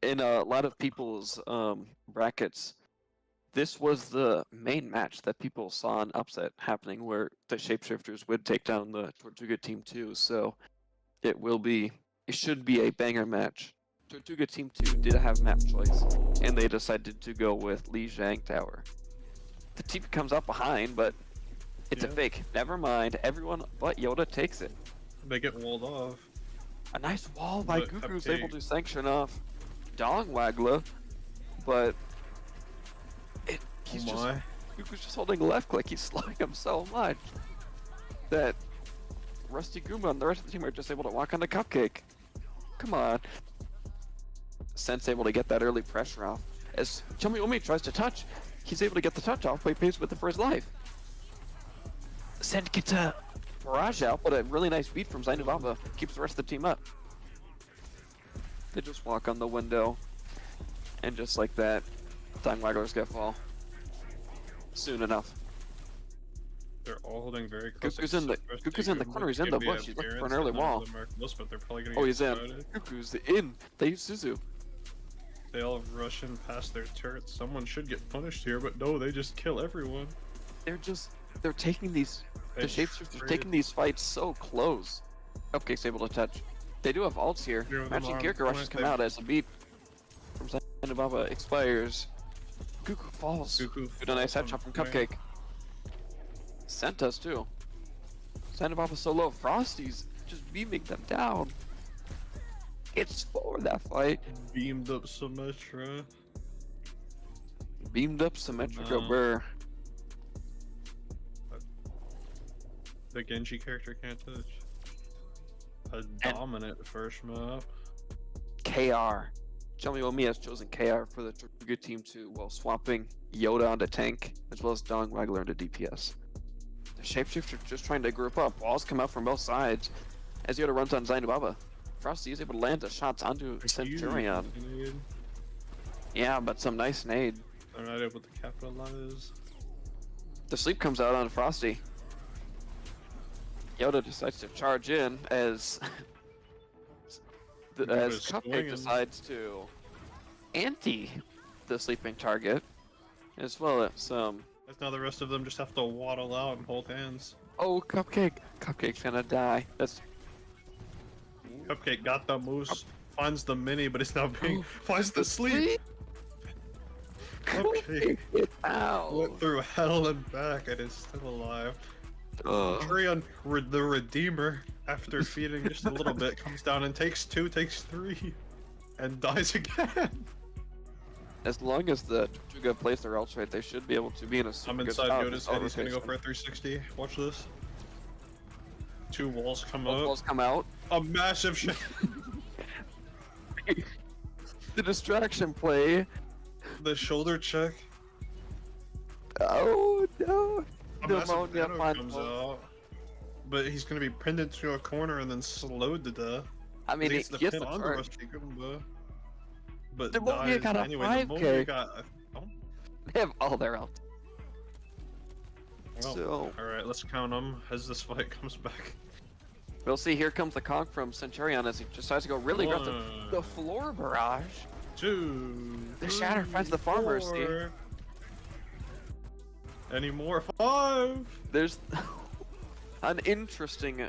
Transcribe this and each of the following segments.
in a lot of people's brackets, this was the main match that people saw an upset happening, where the Shapeshifters would take down the Tortuga Team 2. So it should be a banger match. Tortuga Team 2 did have map choice, and they decided to go with Li Zhang Tower. The team comes up behind, but it's a fake. Never mind. Everyone but Yoda takes it. They get walled off. A nice wall by Gugu's Cupcake. able to sanction off Dong Waggler, but Gugu's just holding left click. He's slowing him so much that Rusty Goomba and the rest of the team are just able to walk on the Cupcake. Come on. Sen's able to get that early pressure off. As Chomi tries to touch, he's able to get the touch off, but he pays with it for his life. Sen gets a barrage out, but a really nice beat from Zainababa keeps the rest of the team up. They just walk on the window, and just like that, Dong Waggler's gonna fall. Soon enough. They're all holding very close. Gugu's in the corner, he's in the bush, he's looking for an early wall. Oh, he's in. Gugu's in. They use Suzu. They all rush in past their turrets. Someone should get punished here, but no, they just kill everyone. They're taking these, the Shapeshifters are taking these fights so close. Cupcake's able to touch. They do have ults here. Matching Kirka rushes come out as a beat from Zainababa expires. Gugu falls. Good, a nice headshot from Cupcake. Sentas too. Zainababa's so low. Frosty's just beaming them down. It's for that fight. Beamed up Symmetra. Beamed up Symmetra Burr. The Genji character can't touch. A dominant first map. KR. Chomi has chosen KR for the Tortuga Team 2 while swapping Yoda onto tank as well as Dong Waggler into DPS. The Shapeshifters just trying to group up. Walls come out from both sides as Yoda runs on Zainababa. Frosty is able to land the shots onto Centurion. Yeah, but some nice nade. They're not able to capitalize. The sleep comes out on Frosty. Yoda decides to charge in as Cupcake decides to anti the sleeping target, as well as Now the rest of them just have to waddle out and hold hands. Oh, Cupcake's gonna die. That's Cupcake got the moose, finds the mini, but it's now being finds the sleep. Cupcake went through hell and back and is still alive. Treon, the Redeemer, after feeding just a little bit, comes down and takes 2, takes 3, and dies again. As long as the Tortuga plays their ults right, they should be able to be in a super I'm inside Yoda's head, he's gonna go for a 360. Watch this. 2 walls come out. Walls come out. A massive shot. The distraction play. The shoulder check. Oh no. A massive nano comes out. But he's gonna be pinned into a corner and then slowed to death. I mean, he gets the pin on the Rusty Goomba. But Demonia got a anyway, 5K. Oh. They have all their ults. Well, so, alright, let's count them as this fight comes back. We'll see, here comes the conk from Centurion as he decides to go really aggressive. The floor barrage. 2. The shatter finds the farmer. Any more? 5. There's an interesting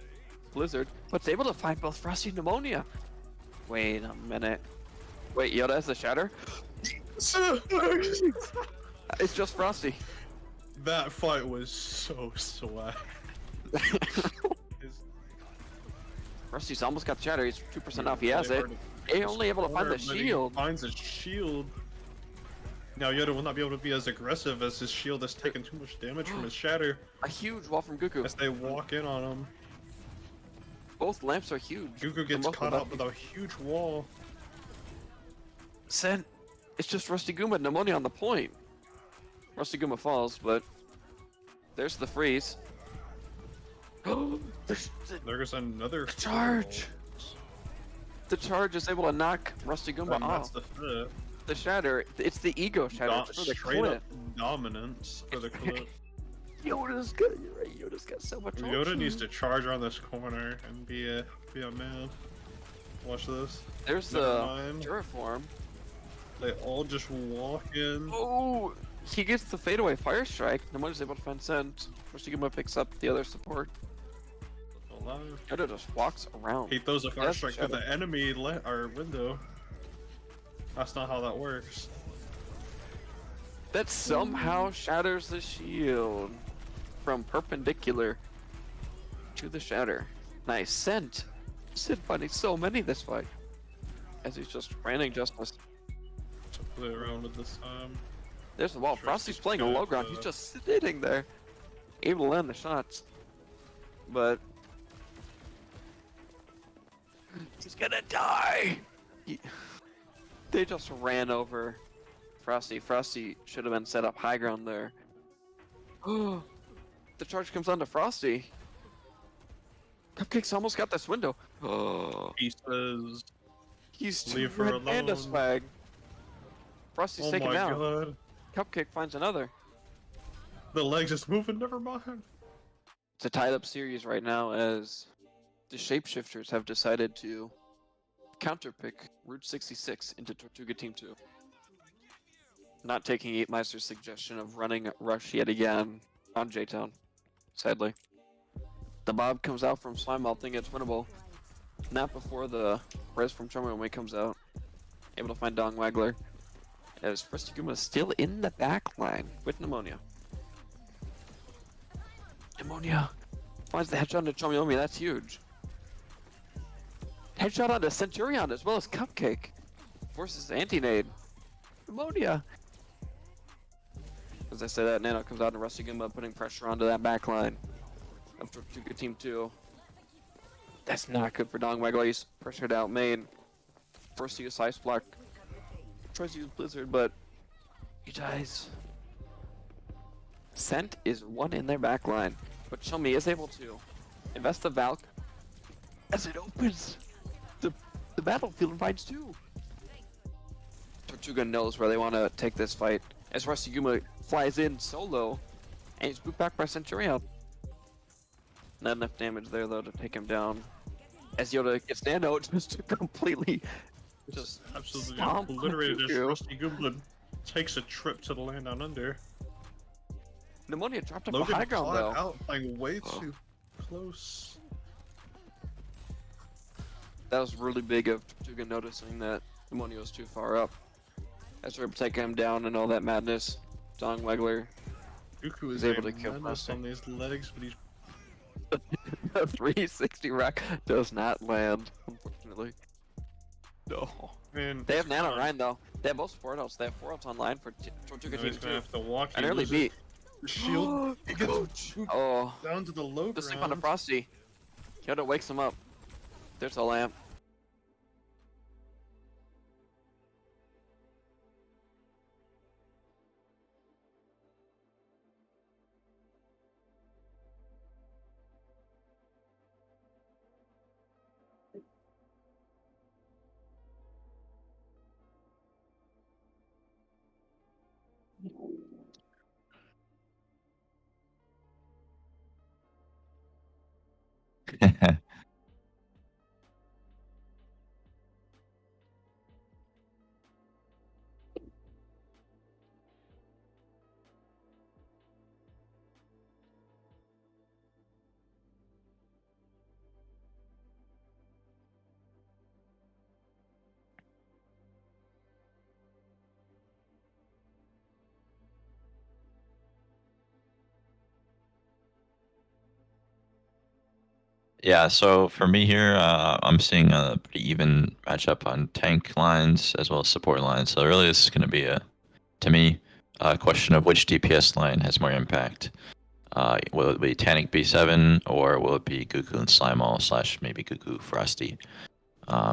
blizzard, but it's able to find both Frosty and Pneumonia. Wait a minute. Wait, Yoda has the shatter? It's just Frosty. That fight was so swag. Frosty's almost got the shatter. He's 2% off. He has it. He's only able to find the shield. He finds a shield. Now Yoda will not be able to be as aggressive as his shield has taken too much damage from his shatter. A huge wall from Gugu. As they walk in on him. Both lamps are huge. Gugu gets caught up with a huge wall. Sen, it's just Rusty Goomba and Pneumonia on the point. Rusty Goomba falls, but there's the freeze. There goes another charge. The charge is able to knock Rusty Goomba off. That's the fifth. The shatter, it's the ego shatter. For the straight up dominance for the clip. Yoda's got, you're right, Yoda's got so much. Yoda needs to charge on this corner and be a man. Watch this. There's the Terraform. They all just walk in. Oh, he gets the fadeaway fire strike. Nobody's able to find Scent. Yoshiguma picks up the other support. Shadow just walks around. He throws a fire strike to the enemy window. That's not how that works. That somehow shatters the shield from perpendicular to the shatter. Nice. Scent. Sid finding so many this fight. As he's just raining justice. Play around with this time. There's the wall. Frosty's playing a low ground. He's just sitting there, able to land the shots. But he's gonna die. They just ran over Frosty. Frosty should have been set up high ground there. Oh, the charge comes onto Frosty. Cupcake's almost got this window. Oh, he says, he's too leave her red panda alone. swag. Frosty's taken down. God. Cupcake finds another. The legs is moving, never mind. It's a tied up series right now as the Shapeshifters have decided to counterpick Route 66 into Tortuga Team 2. Not taking 8meister's suggestion of running rush yet again on J-Town, sadly. The Bob comes out from Slime Ball, thinking it's winnable. Not before the res from Charlemagne comes out. Able to find Dong Waggler. As Fristiguma is still in the back line with Pneumonia. Pneumonia finds the headshot into Chomiyomi, that's huge. Headshot onto Centurion as well as Cupcake. Forces anti-nade. Pneumonia. As I say that, Nano comes out and Rustiguma putting pressure onto that back line of Tortuga Team 2. That's not good for Dong Waggler. He's pressured out main. Forced to use Ice Block. Tries to use Blizzard, but he dies. Scent is one in their back line, but Chomi is able to invest the Valk as it opens the battlefield and finds two. Tortuga knows where they want to take this fight as Rustiguma flies in solo and he's booped back by Centurion. Not enough damage there though to take him down. As Yoda gets Nano just completely just absolutely obliterated as Rusty Goomba takes a trip to the land down under. Pneumonia dropped up Logan the high ground though. Out playing way too close. That was really big of Tortuga noticing that Pneumonia was too far up. As we're taking him down and all that madness, Dong Waggler Goku is able to kill menace on these legs, but he's the 360 rack does not land, unfortunately. No. Man, they have Nano Ryan though. They have both support outs. They have 4 outs online for Tortuga Team 2. Have to walk. An early beat. The shield. He gets down to the low ground. The sleep on the Frosty. Kyoto wakes him up. There's a lamp. Yeah, so for me here, I'm seeing a pretty even matchup on tank lines as well as support lines. So really this is going to be, to me, a question of which DPS line has more impact. Will it be Tannic B7 or will it be Goku and Slimeall / maybe Goku Frosty?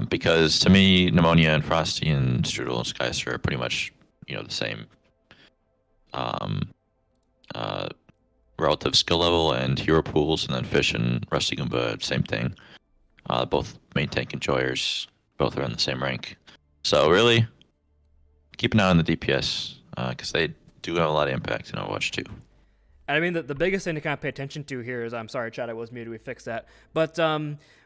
Because to me, Pneumonia and Frosty and Strudel and Skyster are pretty much, the same relative skill level and hero pools, and then Fish and Rusty Goomba, same thing. Both main tank enjoyers, both are in the same rank. So really, keep an eye on the DPS, because they do have a lot of impact in Overwatch 2. I mean, the biggest thing to kind of pay attention to here is, I'm sorry, chat, I was muted, we fixed that. But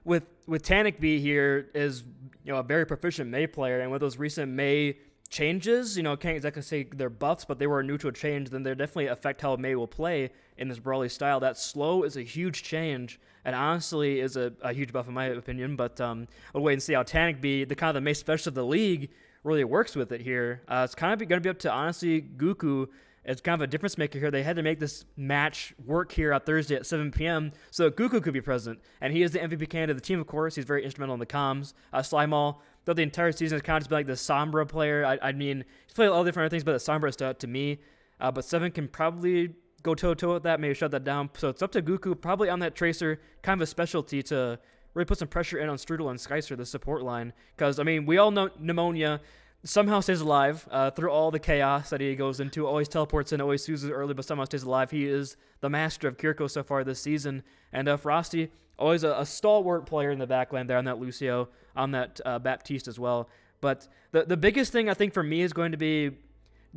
with Tannic B here is, a very proficient Mei player, and with those recent Mei changes, can't exactly say they're buffs, but they were a neutral change, then they definitely affect how Mei will play in this Brawly style. That slow is a huge change, and honestly is a huge buff in my opinion, but we'll wait and see how Tanic B, the kind of the Mei specialist of the league, really works with it here. It's kind of going to be up to, honestly, Guku. It's kind of a difference maker here. They had to make this match work here on Thursday at 7 p.m. so that Guku could be present. And he is the MVP candidate of the team, of course. He's very instrumental in the comms. Slimall, though the entire season has kind of just been like the Sombra player. I mean, he's played all different things, but the Sombra stood out to me. But 7 can probably go toe-to-toe with that, maybe shut that down. So it's up to Guku, probably on that Tracer, kind of a specialty to really put some pressure in on Strudel and Skycer, the support line. Because, I mean, we all know Pneumonia somehow stays alive through all the chaos that he goes into, always teleports in, always chooses early, but somehow stays alive. He is the master of Kiriko so far this season. And Frosty, always a stalwart player in the backline there on that Lucio, on that Baptiste as well. But the biggest thing I think for me is going to be,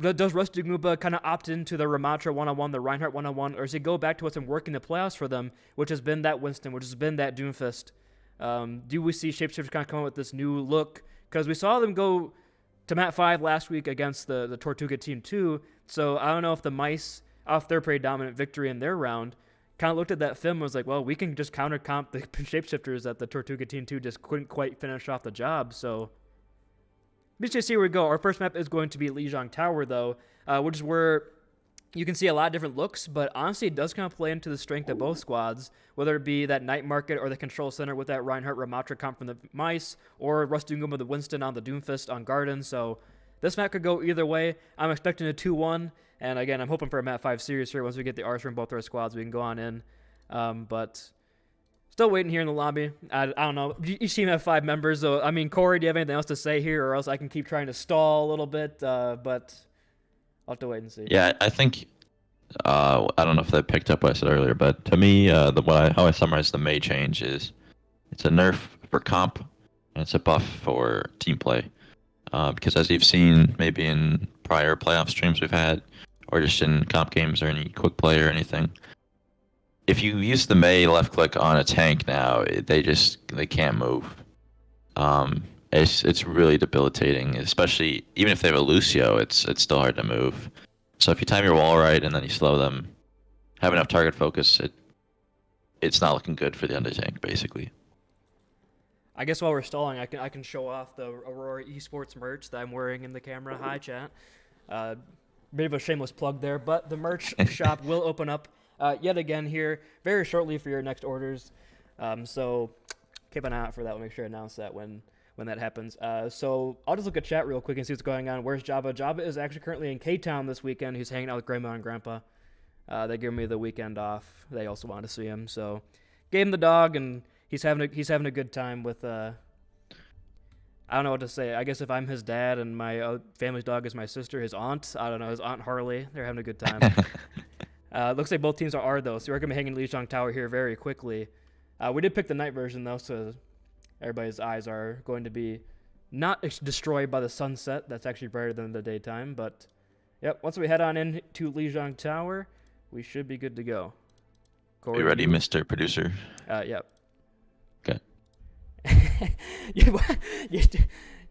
does Rusty Guba kind of opt into the Ramatra one-on-one, the Reinhardt one-on-one, or does he go back to what's been working the playoffs for them, which has been that Winston, which has been that Doomfist? Do we see Shapeshifters kind of come up with this new look? Because we saw them go to Map 5 last week against the Tortuga Team 2, so I don't know if the Mice, off their pretty dominant victory in their round, kind of looked at that film and was like, well, we can just counter-comp the Shapeshifters that the Tortuga Team 2 just couldn't quite finish off the job, so let's just see where we go. Our first map is going to be Lijiang Tower, though, which is where you can see a lot of different looks, but honestly, it does kind of play into the strength of both squads, whether it be that Night Market or the Control Center with that Reinhardt Ramatra comp from the Mice, or Rusty with the Winston on the Doomfist on Garden. So this map could go either way. I'm expecting a 2-1, and again, I'm hoping for a map 5 series here. Once we get the Rs from both our squads, we can go on in. But still waiting here in the lobby. I don't know. Each team have 5 members, so I mean, Corey, do you have anything else to say here, or else I can keep trying to stall a little bit? But I'll have to wait and see. Yeah, I think I don't know if they picked up what I said earlier, but to me, how I summarize the Mei change is it's a nerf for comp and it's a buff for team play. Because as you've seen, maybe in prior playoff streams we've had, or just in comp games or any quick play or anything, if you use the Mei left click on a tank now, they can't move. It's really debilitating, especially even if they have a Lucio, it's still hard to move. So if you time your wall right and then you slow them, have enough target focus, it's not looking good for the undertank, basically. I guess while we're stalling, I can show off the Aurora Esports merch that I'm wearing in the camera. Hi, chat. Bit of a shameless plug there, but the merch shop will open up yet again here very shortly for your next orders. So keep an eye out for that. We'll make sure to announce that when that happens. So I'll just look at chat real quick and see what's going on. Where's Java? Java is actually currently in K-Town this weekend. He's hanging out with Grandma and Grandpa. They gave me the weekend off. They also wanted to see him, so gave him the dog, and he's having a good time with. I don't know what to say. I guess if I'm his dad and my family's dog is my sister, his aunt. I don't know, his Aunt Harley. They're having a good time. Looks like both teams are though, so we're gonna be hanging Lijiang Tower here very quickly. We did pick the night version though, so everybody's eyes are going to be not destroyed by the sunset. That's actually brighter than the daytime. But, yep, once we head on in to Lijiang Tower, we should be good to go. Corey, you ready, Mr. Producer? Yep. Okay.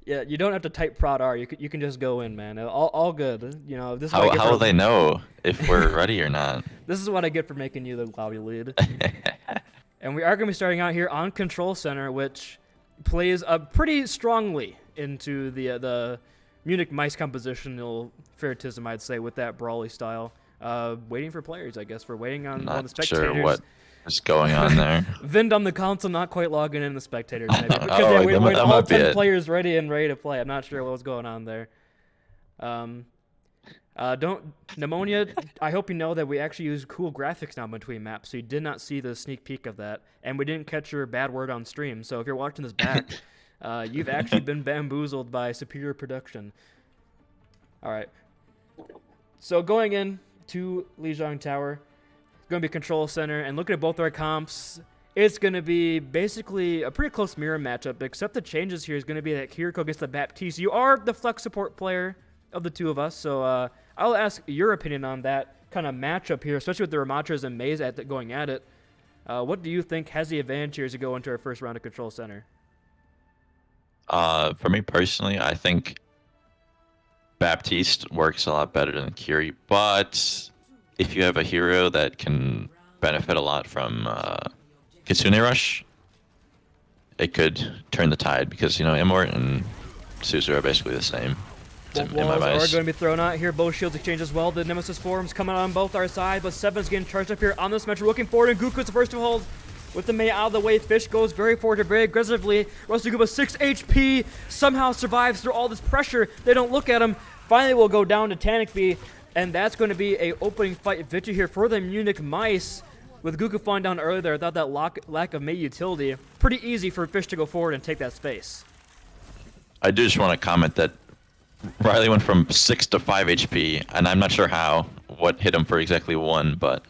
Yeah, you don't have to type prod R. You can just go in, man. All good. You know, this is how will they know if we're ready or not? This is what I get for making you the lobby lead. And we are going to be starting out here on Control Center, which plays pretty strongly into the Munich Mice compositional favoritism, I'd say, with that brawly style. Waiting for players, I guess. We're waiting on the spectators. Not sure what is going on there. Vind on the console, not quite logging in the spectators. Maybe. Because we had all 10 players ready to play. I'm not sure what was going on there. Pneumonia, I hope you know that we actually use cool graphics now between maps, so you did not see the sneak peek of that, and we didn't catch your bad word on stream, so if you're watching this back, you've actually been bamboozled by superior production. Alright, so going in to Lijiang Tower, it's going to be Control Center, and looking at both our comps, it's going to be basically a pretty close mirror matchup, except the changes here is going to be that Kiriko gets the Baptiste. You are the flex support player of the two of us, so I'll ask your opinion on that kind of matchup here, especially with the Ramatras and Maze going at it. What do you think has the advantage here as you go into our first round of Control Center? For me personally, I think Baptiste works a lot better than Curie, but if you have a hero that can benefit a lot from Kitsune Rush, it could turn the tide because, Immort and Suzu are basically the same. Both walls are going to be thrown out here. Both shields exchange as well. The Nemesis forms coming on both our sides, but Seven's getting charged up here on this match. We're looking forward, and Goku's the first to hold. With the Mei out of the way, Fish goes very forward very aggressively. Rusty Gooba 6 HP, somehow survives through all this pressure. They don't look at him. Finally will go down to Tanikby, and that's going to be a opening fight victory here for the Munich Mice. With Goku falling down earlier there without that lack of Mei utility, pretty easy for Fish to go forward and take that space. I do just want to comment that Riley went from 6 to 5 HP, and I'm not sure what hit him for exactly 1, but...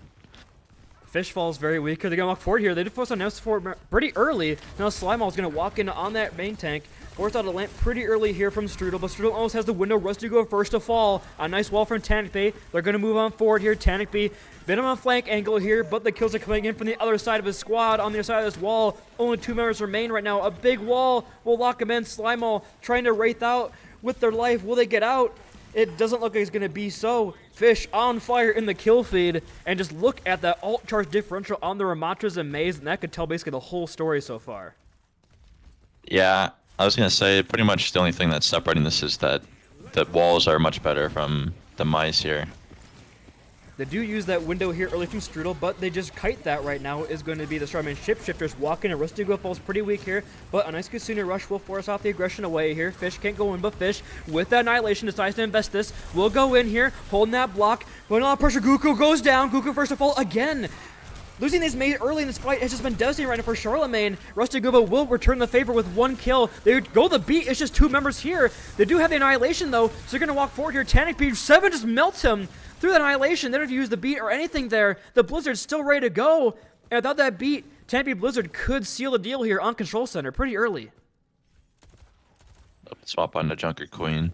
Fish falls very weak. They're going to walk forward here. They did force on Nemesis forward pretty early. Now Slimeball is going to walk in on that main tank. Forced out a lamp pretty early here from Strudel, but Strudel almost has the window. Rusty go first to fall. A nice wall from Tanikby. They're going to move on forward here. Tanikby, bit on a flank angle here, but the kills are coming in from the other side of his squad. On the other side of this wall, only 2 members remain right now. A big wall will lock him in. Slimeball trying to wraith out with their life. Will they get out? It doesn't look like it's going to be so. Fish on fire in the kill feed, and just look at that alt charge differential on the Ramatras and Maze, and that could tell basically the whole story so far. Yeah, I was going to say pretty much the only thing that's separating this is that the walls are much better from the Mice here. They do use that window here early from Strudel, but they just kite that right now is going to be the Charlemagne Shapeshifters walking, and Rustigo falls pretty weak here, but a nice Kitsune Rush will force off the aggression away here. Fish can't go in, but Fish, with that Annihilation, decides to invest this. Will go in here, holding that block, putting a lot of pressure. Goku goes down. Goku first to fall again. Losing these mates early in this fight has just been devastating right now for Charlemagne. Rusty Gooba will return the favor with 1 kill. They go the beat. It's just 2 members here. They do have the Annihilation, though, so they're going to walk forward here. Tanikby, 7 just melts him through the Annihilation. They don't have to use the beat or anything there. The Blizzard's still ready to go. And without that beat, Tanikby Blizzard could seal the deal here on Control Center pretty early. Swap on the Junker Queen.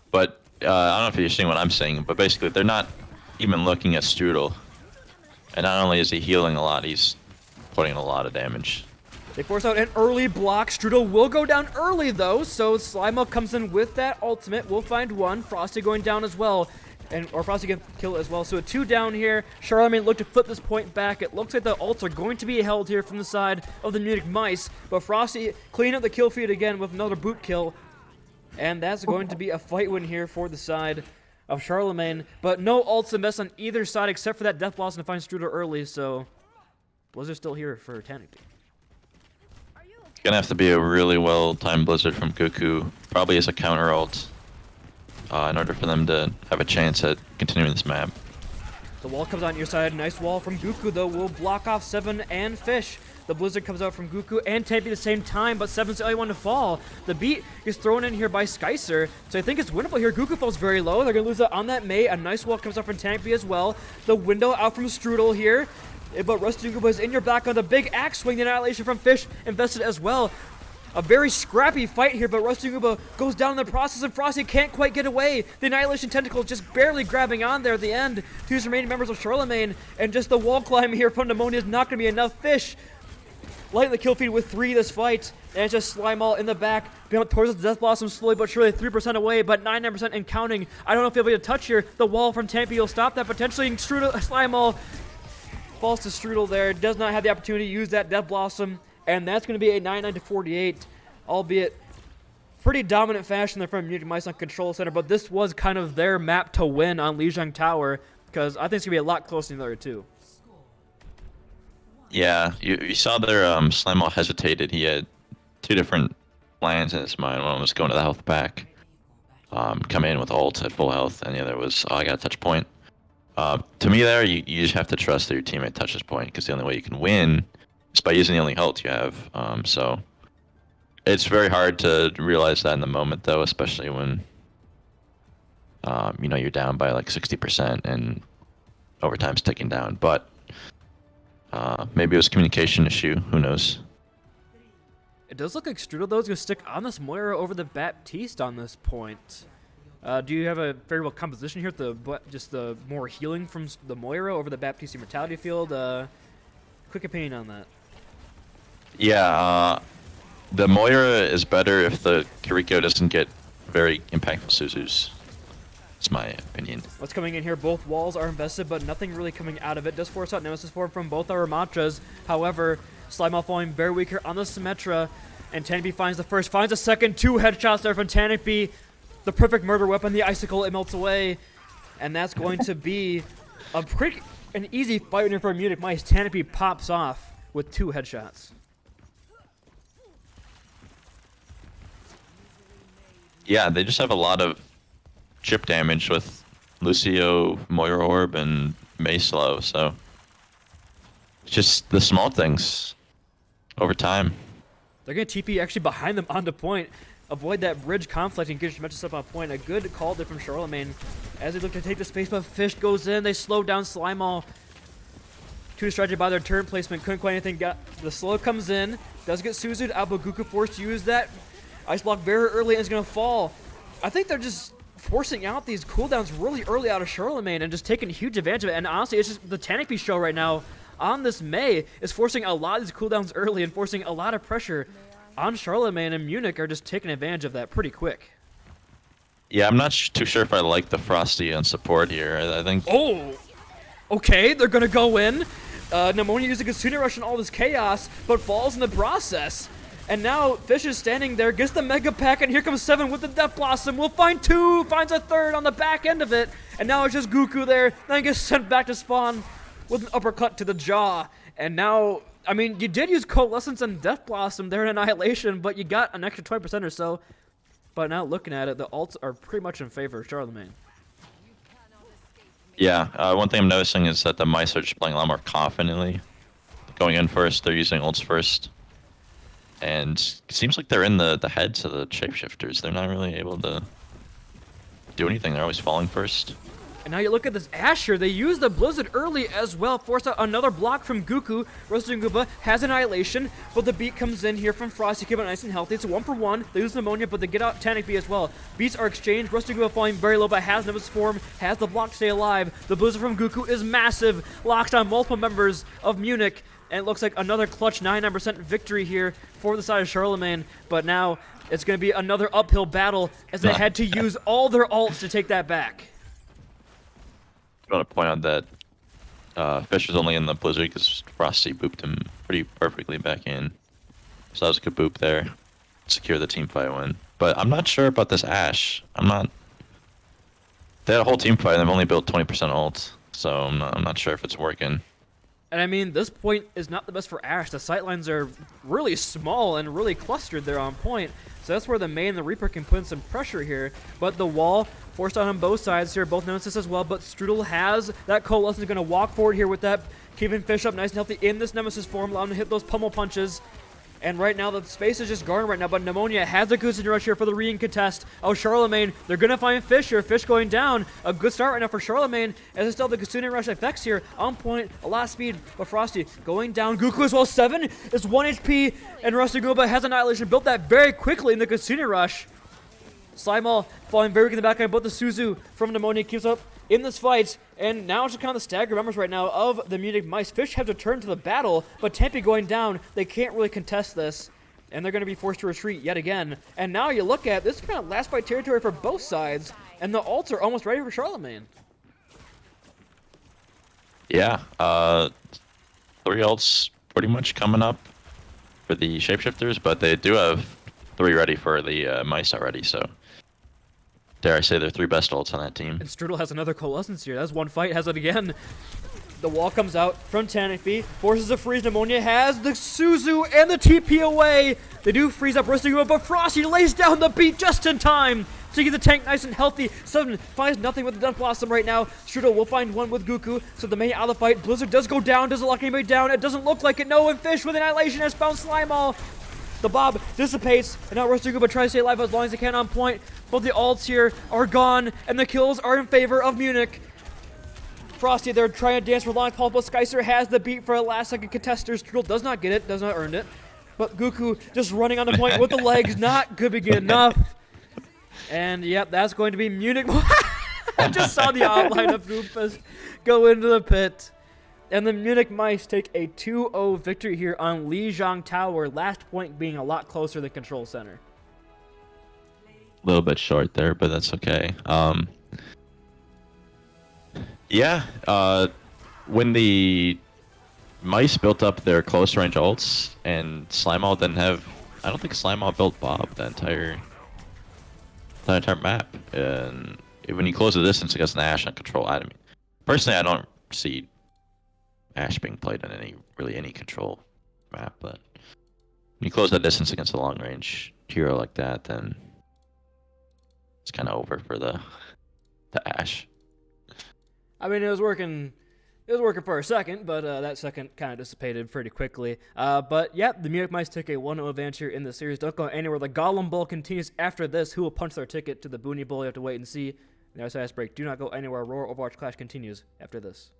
But I don't know if you're seeing what I'm saying, but basically they're not even looking at Strudel. And not only is he healing a lot, he's putting in a lot of damage. They force out an early block. Strudel will go down early, though, so Slimeball comes in with that ultimate. We'll find 1. Frosty going down as well. Or Frosty can kill as well. So a 2 down here. Charlemagne look to flip this point back. It looks like the ults are going to be held here from the side of the Munich Mice. But Frosty clean up the kill feed again with another boot kill. And that's going to be a fight win here for the side of Charlemagne, but no ults invest on either side except for that Death Blossom to find Strudel early, so Blizzard's still here for Tanikby. Gonna have to be a really well-timed Blizzard from Goku, probably as a counter ult, in order for them to have a chance at continuing this map. The wall comes on your side. Nice wall from Goku, though, will block off 7 and Fish. The Blizzard comes out from Goku and Tankby at the same time, but 7's the only one to fall. The beat is thrown in here by Skycer, so I think it's winnable here. Goku falls very low. They're going to lose it on that Mei. A nice wall comes out from Tankby as well. The window out from Strudel here, but Rusty Goku is in your back on the big axe swing. The Annihilation from Fish invested as well. A very scrappy fight here, but Rusty Gooba goes down in the process, and Frosty can't quite get away. The Annihilation Tentacle just barely grabbing on there at the end. 2 remaining members of Charlemagne, and just the wall climb here from Pneumonia is not going to be enough. Fish lighting the kill feed with 3 this fight, and it's just Slimeball in the back, going towards the Death Blossom slowly but surely, 3% away, but 99% and counting. I don't know if he'll be able to touch here. The wall from Tankby will stop that potentially, and Slimeball falls to Strudel there, does not have the opportunity to use that Death Blossom, and that's going to be a 99-48, albeit pretty dominant fashion there from Munich Mice on Control Center, but this was kind of their map to win on Lijiang Tower, because I think it's going to be a lot closer than the other 2. Yeah, you saw there Slimeball hesitated. He had 2 different plans in his mind. One was going to the health back, come in with ult at full health, and the other was, oh, I got to touch point. To me there, you just have to trust that your teammate touches point, because the only way you can win is by using the only ult you have. So it's very hard to realize that in the moment, though, especially when you're down by like 60% and overtime's ticking down. But maybe it was a communication issue. Who knows? It does look like Strudel, though, is going to stick on this Moira over the Baptiste on this point. Do you have a favorable composition here? Just the more healing from the Moira over the Baptiste Immortality Field? Quick opinion on that. Yeah, the Moira is better if the Kiriko doesn't get very impactful Suzus. That's my opinion. What's coming in here? Both walls are invested, but nothing really coming out of it. Does force out Nemesis form from both our Ramachas. However, Slime falling very weak here on the Symmetra. And Tanipy finds the first, finds a second. 2 headshots there from Tanipy. The perfect murder weapon, the icicle, it melts away. And that's going to be an easy fight here for Munich Mice. Tanipy pops off with 2 headshots. Yeah, they just have a lot of chip damage with Lucio, Moira Orb, and Mayslow, so it's just the small things over time. They're going to TP actually behind them onto point. Avoid that bridge conflict and get your matches up on point. A good call there from Charlemagne as they look to take the space, but Fish goes in. They slow down Slimeball. Too distracted by their turn placement. Couldn't quite anything. The slow comes in. Does get Suzu'd out, but Goku forced to use that Ice Block very early and is going to fall. I think they're just forcing out these cooldowns really early out of Charlemagne and just taking huge advantage of it. And honestly, it's just the Tanipy show right now on this May is forcing a lot of these cooldowns early and forcing a lot of pressure on Charlemagne, and Munich are just taking advantage of that pretty quick. Yeah, I'm not too sure if I like the Frosty on support here. I think... Oh! Okay, they're going to go in. Pneumonia using a Kitsune Rush and all this chaos, but falls in the process. And now Fish is standing there, gets the Mega Pack, and here comes 7 with the Death Blossom. Will find 2, finds a 3rd on the back end of it. And now it's just Goku there, then gets sent back to spawn with an uppercut to the jaw. And now, I mean, you did use Coalescence and Death Blossom there in Annihilation, but you got an extra 20% or so. But now looking at it, the ults are pretty much in favor of Charlemagne. Yeah, one thing I'm noticing is that the Mice are just playing a lot more confidently. Going in first, they're using ults first. And it seems like they're in the heads of the Shapeshifters. They're not really able to do anything. They're always falling first. And now you look at this Ash here. They use the Blizzard early as well. Force out another block from Goku. Roasted Gooba has Annihilation, but the beat comes in here from Frosty. Keep it nice and healthy. It's a 1-for-1. They lose Pneumonia, but they get out Tanipy as well. Beats are exchanged. Roasted Gooba falling very low, but has Nemesis form. Has the block stay alive. The Blizzard from Goku is massive. Locks on multiple members of Munich. And it looks like another clutch 99% victory here for the side of Charlemagne. But now it's going to be another uphill battle as they had to use all their ults to take that back. I want to point out that Fish was only in the Blizzard because Frosty booped him pretty perfectly back in. So that was a good boop there. Secure the team fight win. But I'm not sure about this Ash. They had a whole team fight and they've only built 20% ult. So I'm not sure if it's working. And I mean, this point is not the best for Ash. The sightlines are really small and really clustered there on point. So that's where the May and the Reaper can put in some pressure here. But the wall forced on both sides here, both Nemesis as well. But Strudel has that Coalescence, going to walk forward here with that, keeping Fish up nice and healthy in this Nemesis form, allowing him to hit those pummel punches. And right now, the space is just guarded right now, but Pneumonia has a Kitsune Rush here for the re-contest. Oh, Charlemagne, they're going to find Fish here. Fish going down. A good start right now for Charlemagne, as it's still the Kitsune Rush effects here. On point, a lot of speed, but Frosty going down. Goku as well, 7 is 1 HP, and Rusty Gooba has Annihilation. Built that very quickly in the Kitsune Rush. Slimeball falling very weak in the back end, but the Suzu from Pneumonia keeps up in this fight, and now it's just kind of the staggered members right now of the Munich Mice. Fish have to turn to the battle, but Tempe going down, they can't really contest this, and they're going to be forced to retreat yet again. And now you look at this kind of last fight territory for both sides, and the ults are almost ready for Charlemagne. Yeah, 3 ults pretty much coming up for the Shapeshifters, but they do have 3 ready for the Mice already, so dare I say they're 3 best ults on that team. And Strudel has another Coalescence here. That's one fight, has it again. The wall comes out from Tanipy, forces a freeze. Pneumonia has the Suzu and the TP away. They do freeze up Rusty, but Frosty lays down the beat just in time to get the tank nice and healthy. 7 finds nothing with the Death Blossom right now. Strudel will find 1 with Goku, so the May out of the fight. Blizzard does go down, doesn't lock anybody down. It doesn't look like it. No, and Fish with Annihilation has found Slimeball. The Bob dissipates, and now Rusty Gooba tries to stay alive as long as he can on point. Both the ults here are gone, and the kills are in favor of Munich. Frosty there trying to dance for long pulse, but Skycer has the beat for a last-second contester. Strudel does not get it, does not earn it. But Goku just running on the point with the legs, not good begin enough. And yep, that's going to be Munich. I just saw the outline of Goofus go into the pit. And the Munich Mice take a 2-0 victory here on Lijiang Tower, last point being a lot closer than Control Center. A little bit short there, but that's okay. Yeah. When the mice built up their close range ults, and Slimeout didn't have. I don't think Slimeout built Bob the entire map. And when you close the distance against an Ashe on control, I mean, personally, I don't see Ashe being played on really any control map. But when you close that distance against a long range hero like that, then it's kind of over for the Ashe. I mean, it was working. It was working for a second, but that second kind of dissipated pretty quickly. But yeah, the Munich Mice took a 1-0 advantage here in the series. Don't go anywhere. The Golem Bowl continues after this. Who will punch their ticket to the Boonie Bowl? You have to wait and see. There's ice break. Do not go anywhere. Aurora Overwatch Clash continues after this.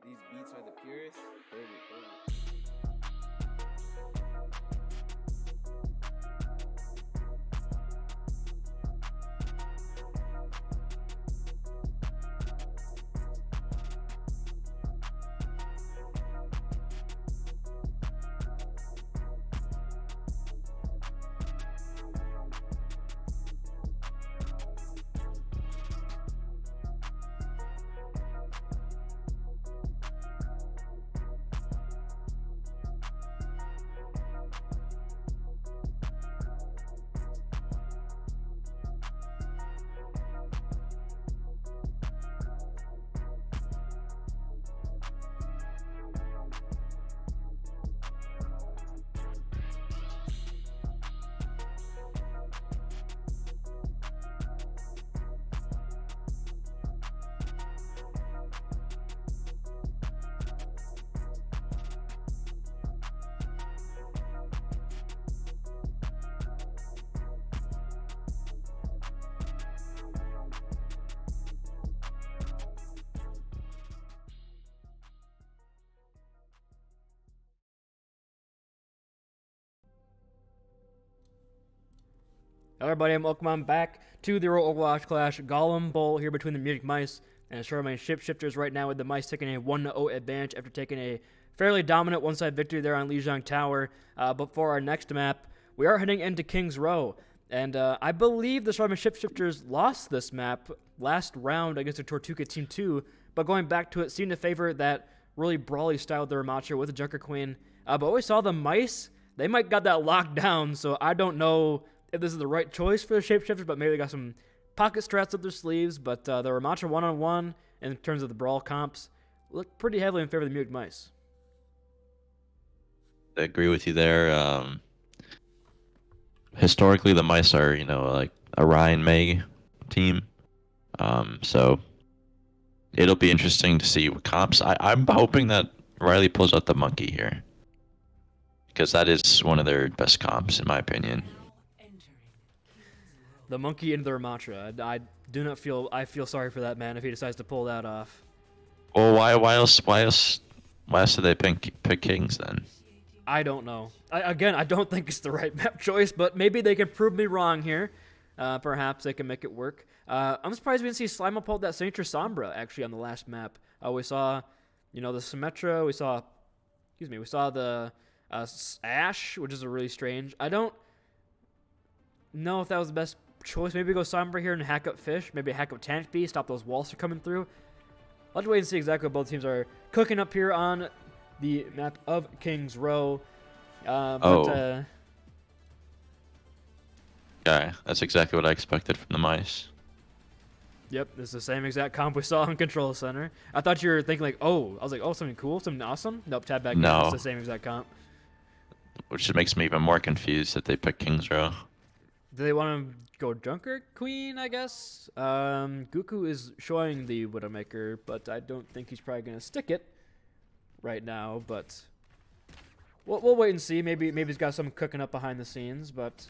These beats are the purest. Everybody, welcome back to the Overwatch Clash Golem Bowl here between the Munich Mice and Charlemagne Shapeshifters right now, with the Mice taking a 1-0 advantage after taking a fairly dominant one-side victory there on Lijiang Tower. But for our next map, we are heading into King's Row. And I believe the Charlemagne Shapeshifters lost this map last round against the Tortuga Team 2, but going back to it seemed to favor that really brawly style of the Ramacha with the Junker Queen. But we saw the Mice, they might got that locked down, so I don't know if this is the right choice for the Shapeshifters, but maybe they got some pocket strats up their sleeves. But the Ramacha one-on-one, in terms of the brawl comps, look pretty heavily in favor of the Munich Mice. I agree with you there. Historically, the Mice are, like a Ryan May team. So it'll be interesting to see what comps. I'm hoping that Riley pulls out the Monkey here, because that is one of their best comps, in my opinion. The Monkey into the Ramacha. I feel sorry for that man if he decides to pull that off. Well, why else did they pick Kings then? I don't know. I don't think it's the right map choice, but maybe they can prove me wrong here. Perhaps they can make it work. I'm surprised we didn't see Slimo pull that Signature Sombra actually on the last map. We saw, the Symmetra. We saw the Ash, which is a really strange. I don't know if that was the best choice. Maybe go Sombra here and hack up Fish. Maybe hack up Tank B, stop those walls from coming through. Let's wait and see exactly what both teams are cooking up here on the map of King's Row. Yeah, that's exactly what I expected from the Mice. Yep, this is the same exact comp we saw in Control Center. I thought you were thinking like, I was like, something cool, something awesome. Nope, tab back. No, it's the same exact comp. Which makes me even more confused that they picked King's Row. Do they want to go Junker Queen, I guess? Guku is showing the Widowmaker, but I don't think he's probably going to stick it right now. But we'll wait and see. Maybe he's got some cooking up behind the scenes. But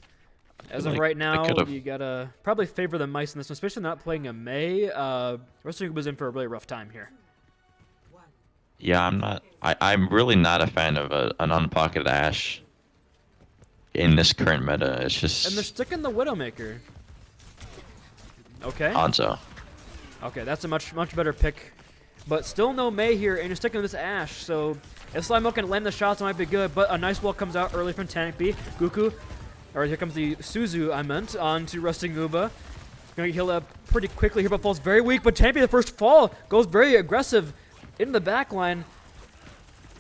as of right now, you got to probably favor the Mice in this one, especially not playing a Mei. Wrestling was in for a really rough time here. Yeah, I'm really not a fan of an unpocketed Ashe in this current meta. It's just... And they're sticking the Widowmaker. Okay. Hanzo. Okay, that's a much better pick. But still no Mei here, and you're sticking with this Ashe. So if Slimo can land the shots, it might be good. But a nice wall comes out early from Tank B. Guku, or here comes the Suzu, I meant, onto Rusting Uba. Gonna get healed up pretty quickly here, but falls very weak. But Tank B, the first fall, goes very aggressive in the back line.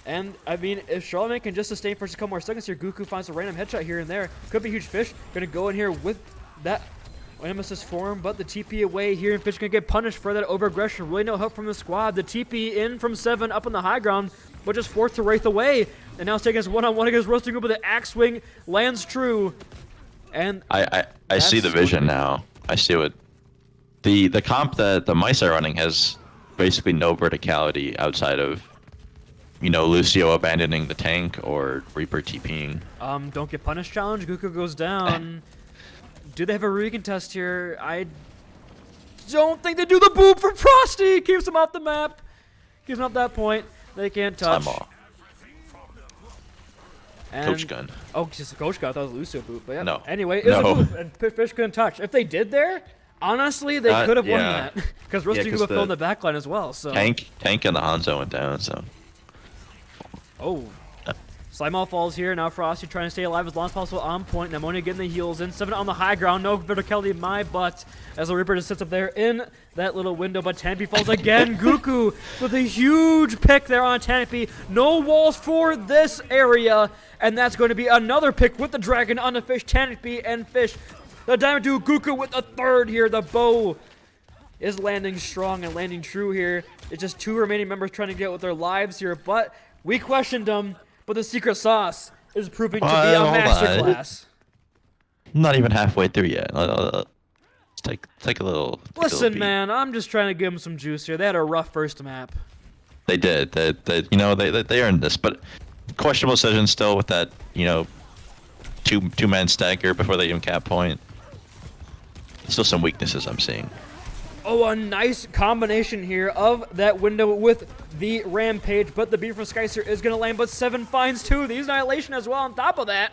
And, I mean, if Charlemagne can just sustain for just a couple more seconds here, Guku finds a random headshot here and there. Could be huge Fish. Gonna go in here with that Nemesis form, but the TP away here, and Fish gonna get punished for that over-aggression. Really no help from the squad. The TP in from 7 up on the high ground, but just forced to Wraith away. And now it's taking us one-on-one against Roasting Group, but the axe swing lands true. And I see the vision now. I see what... The comp that the Mice are running has basically no verticality outside of Lucio abandoning the tank or Reaper TPing. Don't get punished challenge. Guku goes down. Do they have a recontest here? I don't think they do. The boop from Frosty keeps him off the map. Keeps him off that point. They can't touch. Coach gun. Oh, just a coach gun. I thought it was Lucio boop. But yeah. No. Anyway, it was a boop, and Fish couldn't touch. If they did there, honestly, they could have won that. Because Roasting Group filled in the backline as well. So Tank and the Hanzo went down. So. Oh. Slimo falls here. Now Frosty trying to stay alive as long as possible on point. Pneumonia getting the heals in. 7 on the high ground. No verticality in my butt. As the Reaper just sits up there in that little window. But Tanpy falls again. Guku with a huge pick there on Tanpy. No walls for this area. And that's going to be another pick with the Dragon on the Fish. Tanpy and Fish. The Diamond Dude Guku with the third here. The bow is landing strong and landing true here. It's just 2 remaining members trying to get with their lives here. But we questioned them. But the secret sauce is proving to be a masterclass. I'm not even halfway through yet. Let's take a little. Listen, man, I'm just trying to give them some juice here. They had a rough first map. They did. They earned this, but questionable decision still with that. Two-man stagger before they even cap point. Still some weaknesses I'm seeing. Oh, a nice combination here of that window with the Rampage, but the beat from Skycer is going to land, but 7 finds 2. The Annihilation as well on top of that.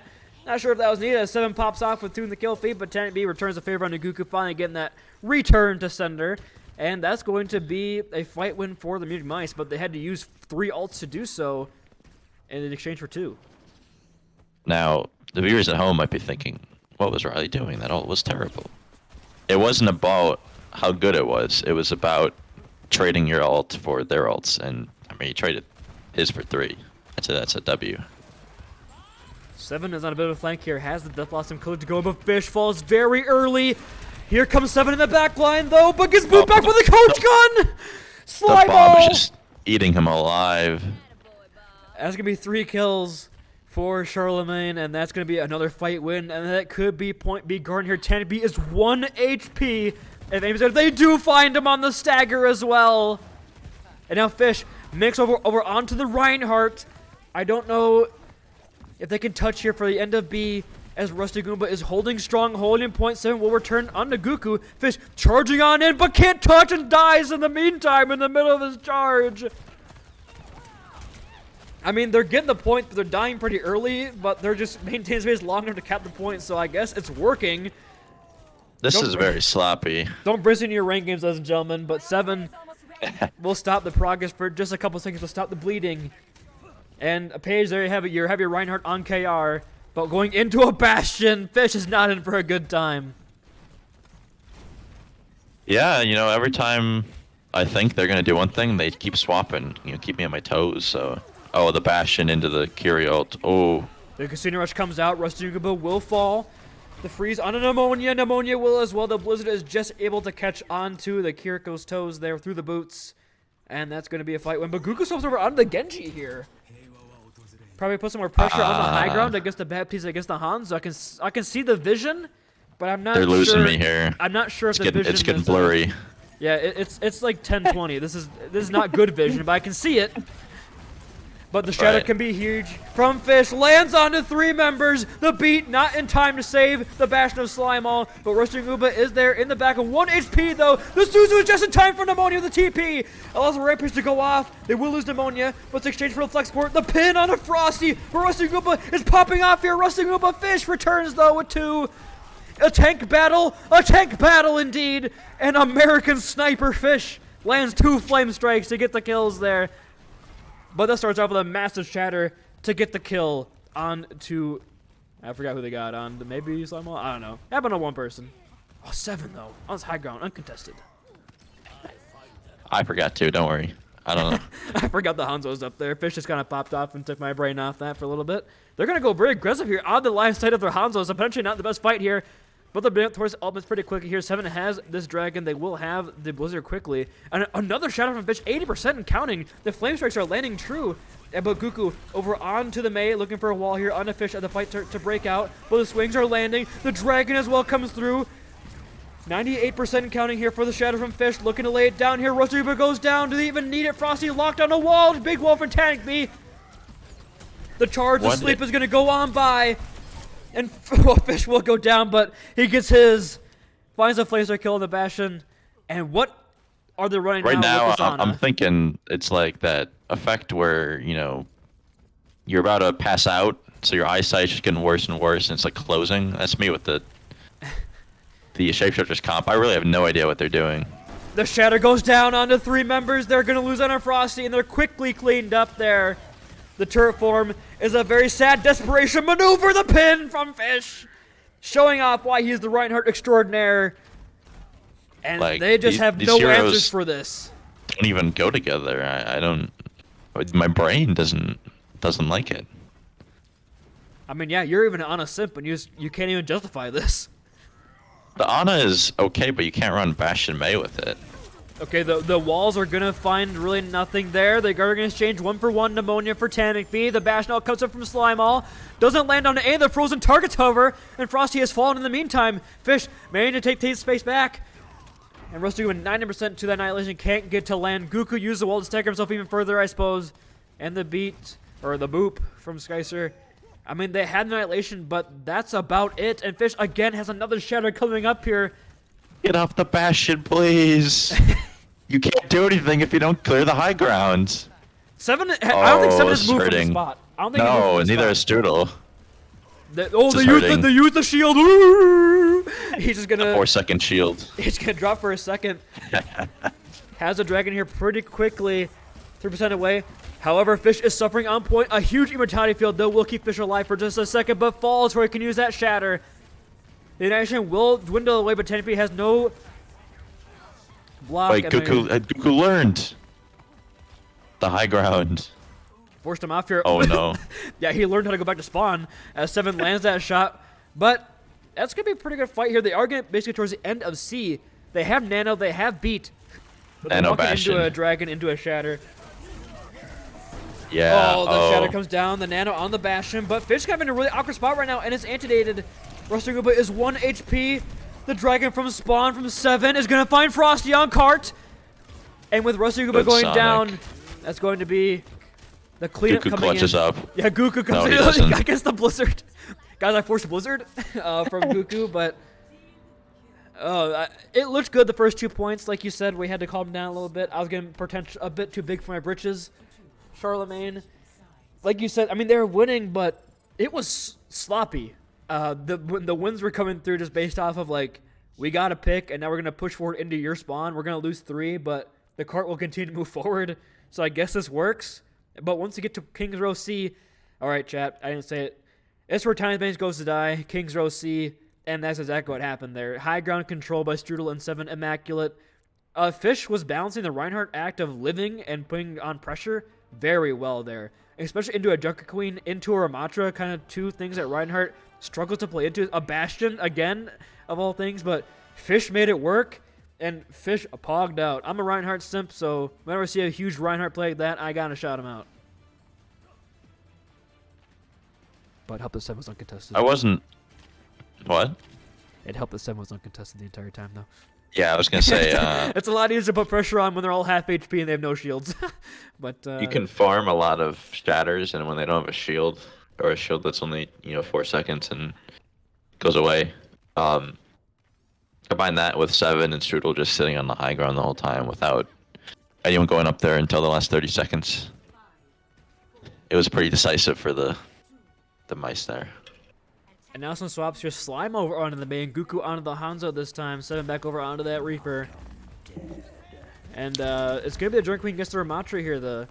Not sure if that was needed as 7 pops off with 2 in the kill feed, but Tank B returns the favor on Naguku, finally getting that return to sender. And that's going to be a fight win for the Munich Mice, but they had to use 3 ults to do so in exchange for 2. Now, the viewers at home might be thinking, what was Riley doing? That ult was terrible. It wasn't about how good it was. It was about trading your ult for their ults. And, I mean, he traded his for 3. That's a W. 7 is on a bit of a flank here, has the Death Blossom code to go, but Fish falls very early. Here comes 7 in the back line, though, but gets moved back with a coach gun! Slime The bomb ball! is just eating him alive. That's going to be 3 kills for Charlemagne, and that's going to be another fight win, and that could be point B. Garden here. Tank B is 1 HP. If they do find him on the stagger as well. And now Fish makes over onto the Reinhardt. I don't know if they can touch here for the end of B, as Rusty Goomba is holding strong, holding point 7 will return on Naguku. Fish charging on in, but can't touch and dies in the meantime in the middle of his charge. I mean, they're getting the point, but they're dying pretty early, but they're just maintaining space long enough to cap the point, so I guess it's working. This is very sloppy. Don't brizz into your rank games, ladies and gentlemen, but 7 will stop the progress for just a couple seconds to stop the bleeding. And a page there you have it. You have your Reinhardt on KR, but going into a Bastion, Fish is not in for a good time. Yeah, you know, every time I think they're gonna do one thing, they keep swapping. You know, keep me on my toes. So, oh, the Bastion into the Kiri ult. Oh, the Casino Rush comes out. Rusty Goomba will fall. The freeze on a Pneumonia. Pneumonia will as well. The Blizzard is just able to catch onto the Kiriko's toes there through the boots. And that's going to be a fight win. But Gugu swaps over onto the Genji here. Probably put some more pressure on the high ground against the Baptiste, against the Hans. So I can see the vision, but I'm not sure. they're losing me here. I'm not sure if the vision It's getting is, blurry. Yeah, it's like 1020. This is not good vision, but I can see it. But the shadow can be huge. From Fish, lands onto 3 members. The beat not in time to save the Bastion of Slimeball. But Rushing Uba is there in the back of 1 HP though. The Suzu is just in time for Pneumonia with the TP. Allows the Rampage to go off. They will lose Pneumonia, but it's exchanged for the Flex Port. The pin on a Frosty. But Rushing Uba is popping off here. Rushing Uba Fish returns though with 2. A tank battle indeed. And American Sniper Fish lands 2 flame strikes to get the kills there. But that starts off with a massive shatter to get the kill on to, I forgot who they got on, maybe Slimo? I don't know. Happened on 1 person. Oh, 7 though, on this high ground, uncontested. I forgot to, don't worry. I don't know. I forgot the Hanzo's up there. Fish just kind of popped off and took my brain off that for a little bit. They're going to go very aggressive here on the line side of their Hanzo, so potentially not the best fight here. But they're building towards ultimates pretty quickly here. 7 has this dragon. They will have the Blizzard quickly. And another shadow from Fish, 80% and counting. The flame strikes are landing true. But Guku over onto the Mei, looking for a wall here on the Fish at the fight to break out. But the swings are landing. The dragon as well comes through. 98% and counting here for the shadow from Fish. Looking to lay it down here. Rosuba goes down. Do they even need it? Frosty locked on a wall. Big wall for Tank B. The charge of sleep is going to go on by. And Fish will go down, but he gets his. Finds a Flazer kill in the Bastion. And what are they running right now? With this I'm thinking it's like that effect where, you know, you're about to pass out, so your eyesight's just getting worse and worse, and it's like closing. That's me with the Shapeshifters comp. I really have no idea what they're doing. The Shatter goes down onto 3 members. They're going to lose on a Frosty, and they're quickly cleaned up there. The turret form is a very sad desperation maneuver. The pin from Fish, showing off why he's the Reinhardt extraordinaire. And like, they just have no answers for this. Don't even go together. I don't. My brain doesn't like it. I mean, yeah, you're even on a simp, and you can't even justify this. The Ana is okay, but you can't run Bastion Mei with it. Okay, the walls are going to find really nothing there. They're going to exchange 1-for-1 Pneumonia for Tannic B. The Bastion all comes up from Slimeball. Doesn't land on any of the frozen targets, however, and Frosty has fallen in the meantime. Fish managing to take space back. And Rusty with 90% to that Annihilation can't get to land. Guku used the wall to stack himself even further, I suppose. And the beat, or the boop from Skycer. I mean, they had Annihilation, but that's about it. And Fish again has another shatter coming up here. Get off the Bastion, please. You can't do anything if you don't clear the high ground. 7, I don't think 7 has moved from the spot. I don't think no, neither has Strudel. They used the shield. Ooh! He's just gonna 4-second shield. He's gonna drop for a second. Has a dragon here pretty quickly. 3% away. However, Fish is suffering on point. A huge immortality field, though, will keep Fish alive for just a second, but falls where he can use that shatter. The Annihilation will dwindle away, but Tenpi has no block. Wait, Goku learned the high ground. Forced him off here. Oh, no. Yeah, he learned how to go back to spawn as 7 lands that shot. But that's going to be a pretty good fight here. They are getting basically towards the end of C. They have Nano. They have Beat. But they're walking into a dragon, into a shatter. Yeah. Oh, the shatter comes down. The Nano on the Bastion. But Fish kind of in a really awkward spot right now, and it's antidated. Rustuguba is 1 HP. The dragon from spawn from 7 is going to find Frosty on cart. And with Rustuguba going down, that's going to be the cleanup Goku coming clutches in. up. Yeah, Goku comes in against the Blizzard. Guys, I forced a Blizzard from Goku, but it looked good the first 2 points. Like you said, we had to calm down a little bit. I was getting a bit too big for my britches. Charlemagne, like you said, I mean, they were winning, but it was sloppy. The wins were coming through just based off of, like, we got to pick, and now we're going to push forward into your spawn. We're going to lose 3, but the cart will continue to move forward. So I guess this works. But once you get to King's Row C, all right, chat, I didn't say it. It's where Tiny Banks goes to die, King's Row C, and that's exactly what happened there. High ground control by Strudel and 7 Immaculate. Fish was balancing the Reinhardt act of living and putting on pressure very well there, especially into a Junker Queen, into a Ramatra, kind of 2 things that Reinhardt struggled to play into. A Bastion, again, of all things, but Fish made it work, and Fish pogged out. I'm a Reinhardt simp, so whenever I see a huge Reinhardt play like that, I gotta shout him out. But help the 7 was uncontested. I wasn't... What? It helped the 7 was uncontested the entire time, though. Yeah, I was going to say... it's a lot easier to put pressure on when they're all half HP and they have no shields. But you can farm a lot of shatters, and when they don't have a shield, or a shield that's only, 4 seconds and goes away, combine that with 7 and Strudel just sitting on the high ground the whole time without anyone going up there until the last 30 seconds. It was pretty decisive for the mice there. And now some swaps here. Slime over onto the main. Goku onto the Hanzo this time. 7 back over onto that Reaper. And it's going to be the Drunk Queen against the Ramatra here.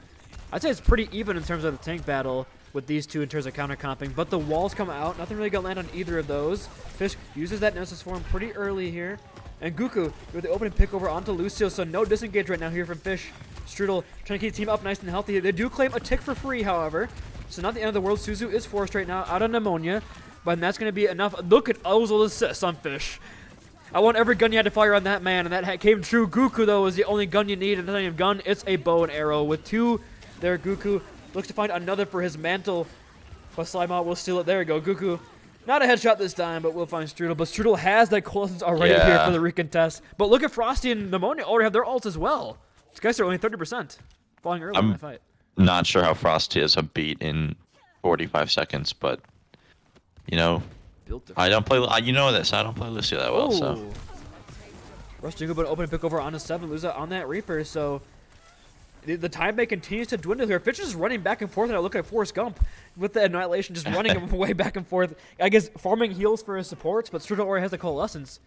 I'd say it's pretty even in terms of the tank battle with these 2 in terms of counter-comping. But the walls come out. Nothing really going to land on either of those. Fish uses that Nemesis form pretty early here. And Goku with the opening pick over onto Lucio. So no disengage right now here from Fish. Strudel trying to keep the team up nice and healthy. They do claim a tick for free, however. So not the end of the world. Suzu is forced right now out of Pneumonia. But that's going to be enough. Look at Ozil assist on Fish. I want every gun you had to fire on that man, and that came true. Goku, though, is the only gun you need. And not even gun, it's a bow and arrow. With 2 there, Goku looks to find another for his mantle. But Slimeout will steal it. There we go. Goku, not a headshot this time, but we'll find Strudel. But Strudel has that coolness already here for the recontest. But look at Frosty and Pneumonia already have their ults as well. These guys are only 30%. Falling early in the fight. Not sure how Frosty is a beat in 45 seconds, but... I don't play. You know this. I don't play Lucio that well, so. Rush Jingle, but open pick over onto 7, lose out on that Reaper. So the time bank continues to dwindle here. Fish is running back and forth, and I look at Forrest Gump with the Annihilation, just running him way back and forth. I guess farming heals for his supports, but Strudel already has the Coalescence.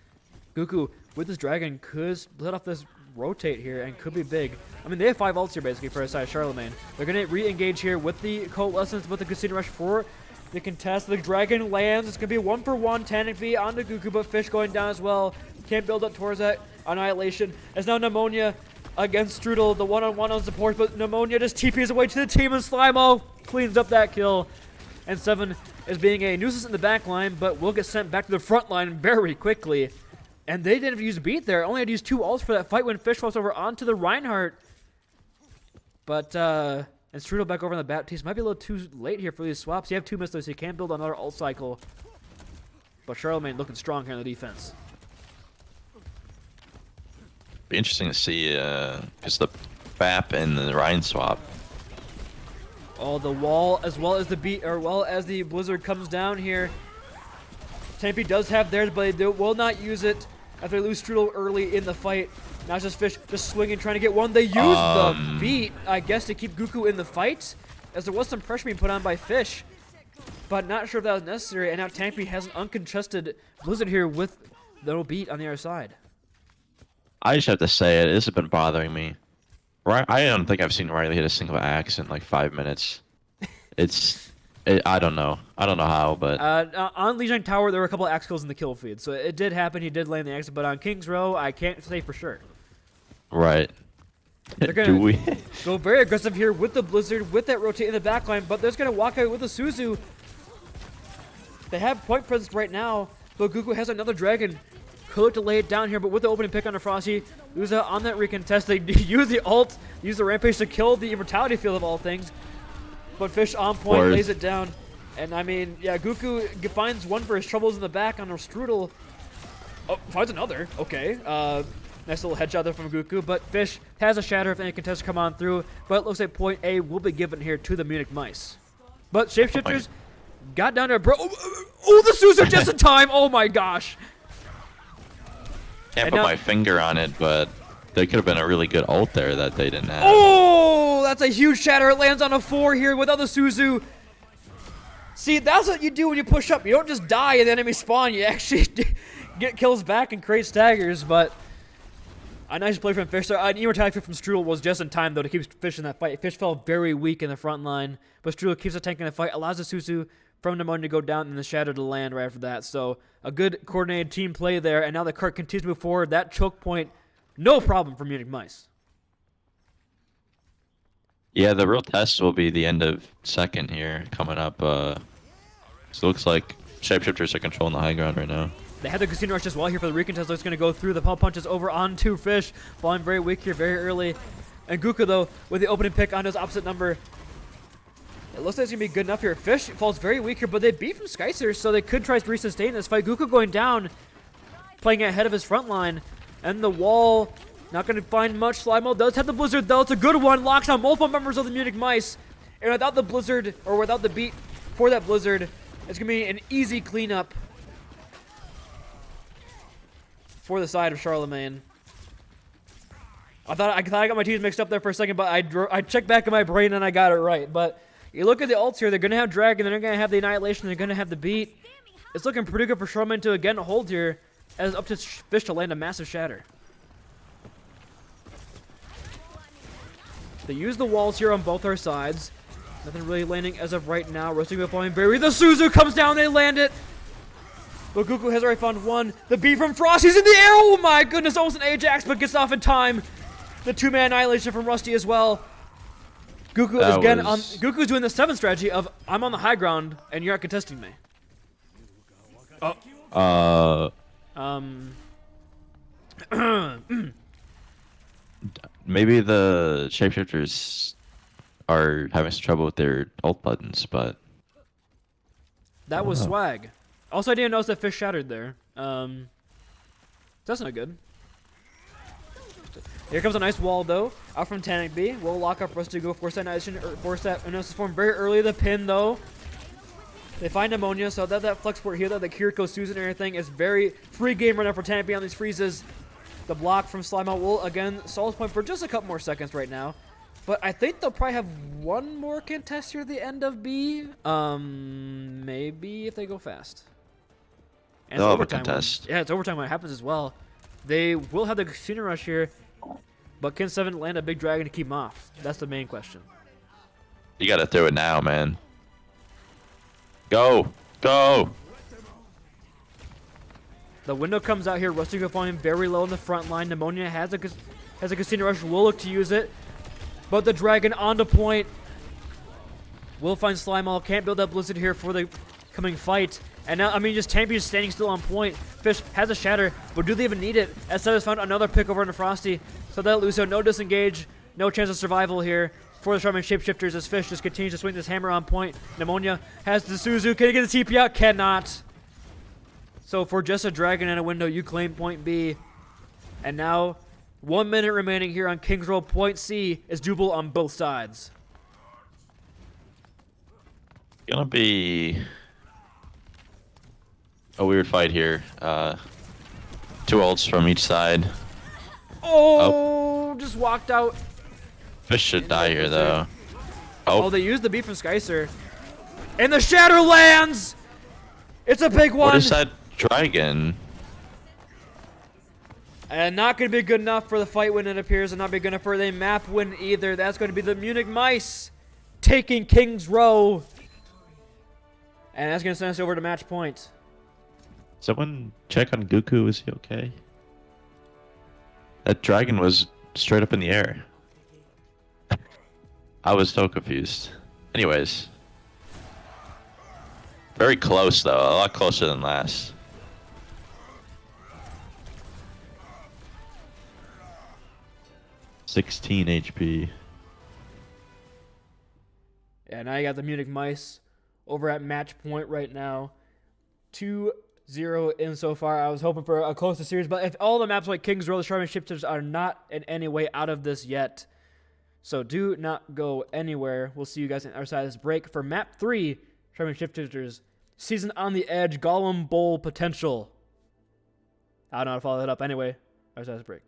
Goku with his dragon could let off this rotate here and could be big. I mean, they have 5 ults here basically for his side, Charlemagne. They're gonna re-engage here with the Coalescence, with the Casino Rush for the contest. The dragon lands. It's going to be 1-for-1 Tanakvi onto Goku, but Fish going down as well. Can't build up towards that Annihilation. As now Pneumonia against Strudel, the one-on-one on support, but Pneumonia just TPs away to the team, and Slimo cleans up that kill. And 7 is being a nuisance in the back line, but will get sent back to the front line very quickly. And they didn't use beat there. Only had to use 2 ults for that fight when Fish swaps over onto the Reinhardt. But, and Strudel back over on the Baptiste. Might be a little too late here for these swaps. You have 2 missiles, so you can build another ult cycle. But Charlemagne looking strong here on the defense. Be interesting to see, because the Bap and the Ryan swap. Oh, the wall as well as the the Blizzard comes down here. Tempe does have theirs, but they will not use it after they lose Strudel early in the fight. Now it's just Fish just swinging, trying to get one. They use the beat, I guess, to keep Goku in the fight, as there was some pressure being put on by Fish. but not sure if that was necessary. And now Tankby has an uncontested Blizzard here with the beat on the other side. I just have to say it. This has been bothering me. Right, I don't think I've seen Riley hit a single axe in like 5 minutes. I don't know. I don't know how, but on Lijiang Tower, there were a couple of axe kills in the kill feed, so it did happen. He did land the axe, but on King's Row, I can't say for sure. right. They're gonna go very aggressive here with the Blizzard, with that rotate in the backline, but they're just gonna walk out with the Suzu. They have point presence right now, but Gugu has another dragon. Could look to lay it down here, but with the opening pick on the Frosty, Uza on that recontest. They use the ult, use the rampage to kill the immortality field of all things. But Fish on point, lays it down. And I mean, yeah, Gugu finds one for his troubles in the back on a Strudel. Oh, finds another. Okay. Nice little headshot there from Gugu. But Fish has a shatter if any contestants come on through. But it looks like point A will be given here to the Munich Mice. But Shapeshifters got down there. Oh, the Suzu just in time. Oh my gosh. Can't put my finger on it, but there could have been a really good ult there that they didn't have. Oh, that's a huge shatter. It lands on a 4 here without the Suzu. See, that's what you do when you push up. You don't just die and the enemy spawn. You actually get kills back and create staggers, but a nice play from Fish there. An immortality from Strudel was just in time, though, to keep Fish in that fight. Fish fell very weak in the front line, but Strudel keeps the tank in the fight, allows the Suzu from Pneumonia to go down and the shatter to land right after that. So a good coordinated team play there, and now the cart continues to move forward. That choke point, no problem for Munich Mice. Yeah, the real test will be the end of second here coming up. So it looks like Shapeshifters are controlling the high ground right now. They had the Casino Rush as well here for the recontest. It's going to go through. The pump punches over onto Fish, falling very weak here very early. And Guku, though, with the opening pick on his opposite number. It looks like it's going to be good enough here. Fish falls very weak here, but they beat from Skycer, so they could try to resustain this fight. Guku going down, playing ahead of his front line. And the wall, not going to find much. Slimo does have the Blizzard, though. It's a good one. Locks on multiple members of the Munich Mice. And without the Blizzard, or without the beat for that Blizzard, it's going to be an easy cleanup for the side of Charlemagne. I thought I got my teams mixed up there for a second, but I checked back in my brain and I got it right. But you look at the ults here, they're going to have Dragon, they're going to have the Annihilation, they're going to have the beat. It's looking pretty good for Charlemagne to again hold here, as up to Fish to land a massive shatter. They use the walls here on both our sides. Nothing really landing as of right now. Roasting the flying berry. The Suzu comes down, they land it. But Gugu has already found one. The beat from Frosty's in the air. Oh my goodness, almost an Ajax, but gets off in time. The 2-man annihilation from Rusty as well. Gugu is again on. Gugu's doing the 7 strategy of I'm on the high ground and you're not contesting me. Maybe the Shapeshifters are having some trouble with their ult buttons, but that was swag. Also, I didn't notice that Fish shattered there. That's not good. Here comes a nice wall, though, out from Tanic B. We'll lock up for us to go force that Analysis form very early. The pin, though. They find Ammonia, so that flex port here, that the Kiriko Susan and everything is very free game right now for Tanic B on these freezes. The block from Slimo will, again, solve point for just a couple more seconds right now. But I think they'll probably have one more contest here at the end of B. Maybe if they go fast. And they'll have a contest. Yeah, it's overtime when it happens as well. They will have the Casino Rush here, but can 7 land a big dragon to keep him off? That's the main question. You gotta throw it now, man. Go! Go! The window comes out here. Rusty falling very low in the front line. Pneumonia has a Casino Rush. Will look to use it. But the dragon onto point. Will find Slimeall. Can't build that Blizzard here for the coming fight. And now, I mean, just Tampy is standing still on point. Fish has a shatter, but do they even need it? As has found another pick over into Frosty. So that Lucio, no disengage, no chance of survival here for the Charlemagne Shapeshifters as Fish just continues to swing this hammer on point. Pneumonia has the Suzu. Can he get the TP out? Cannot. So for just a dragon and a window, you claim point B. And now, 1 minute remaining here on King's Row. Point C is doable on both sides. Gonna be a weird fight here. 2 ults from each side. Oh, just walked out. Fish should die here, though. Oh, they used the beat from Skycer. And the shatter lands! It's a big one! What is that dragon? And not going to be good enough for the fight win, it appears, and not be good enough for the map win either. That's going to be the Munich Mice taking King's Row. And that's going to send us over to match point. Someone check on Goku. Is he okay? That dragon was straight up in the air. I was so confused. Anyways. Very close, though. A lot closer than last. $16 HP. Yeah, now you got the Munich Mice over at match point right now. 2-0 in so far. I was hoping for a closer series, but if all the maps like King's Row, the Charlemagne Shapeshifters are not in any way out of this yet. So do not go anywhere. We'll see you guys on the other side of this break for map 3, Charlemagne Shapeshifters. Season on the Edge, Golem Bowl potential. I don't know how to follow that up. Anyway, other side of this break.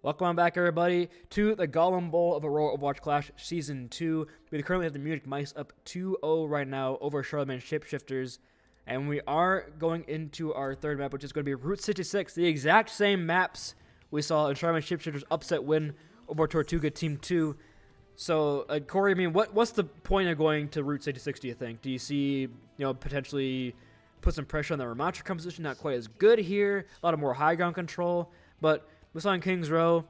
Welcome on back, everybody, to the Golem Bowl of Aurora Overwatch Clash Season 2. We currently have the Munich Mice up 2-0 right now over Charlemagne Shapeshifters. And we are going into our third map, which is going to be Route 66, the exact same maps we saw in Charlemagne Shapeshifters' upset win over Tortuga Team 2. So, Corey, I mean, what's the point of going to Route 66, do you think? Do you see, potentially put some pressure on the Ramatra composition? Not quite as good here. A lot of more high ground control. But we saw in King's Row,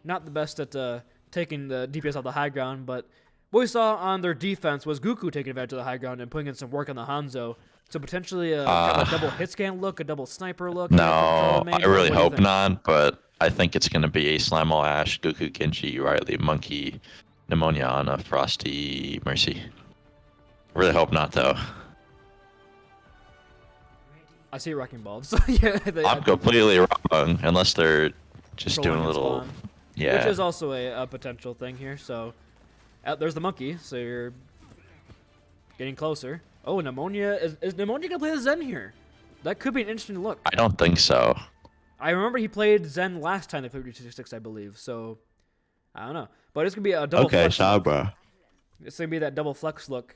not the best at taking the DPS off the high ground, but what we saw on their defense was Goku taking advantage of the high ground and putting in some work on the Hanzo. So potentially a double hit scan look, a double sniper look. No, I really hope not, but I think it's going to be a Slimo Ash, Goku Kenshi, Riley, Monkey, Pneumonia, Ana, Frosty, Mercy. Really hope not, though. I see Wrecking Ball. So yeah, I'm completely wrong, unless they're just doing a little... Spawn, yeah. which is also a potential thing here. So there's the monkey, so you're getting closer. Oh, Pneumonia. Is Pneumonia going to play the Zen here? That could be an interesting look. I don't think so. I remember he played Zen last time they played 266, I believe. So, I don't know. But it's going to be a double flex look. It's going to be that double flex look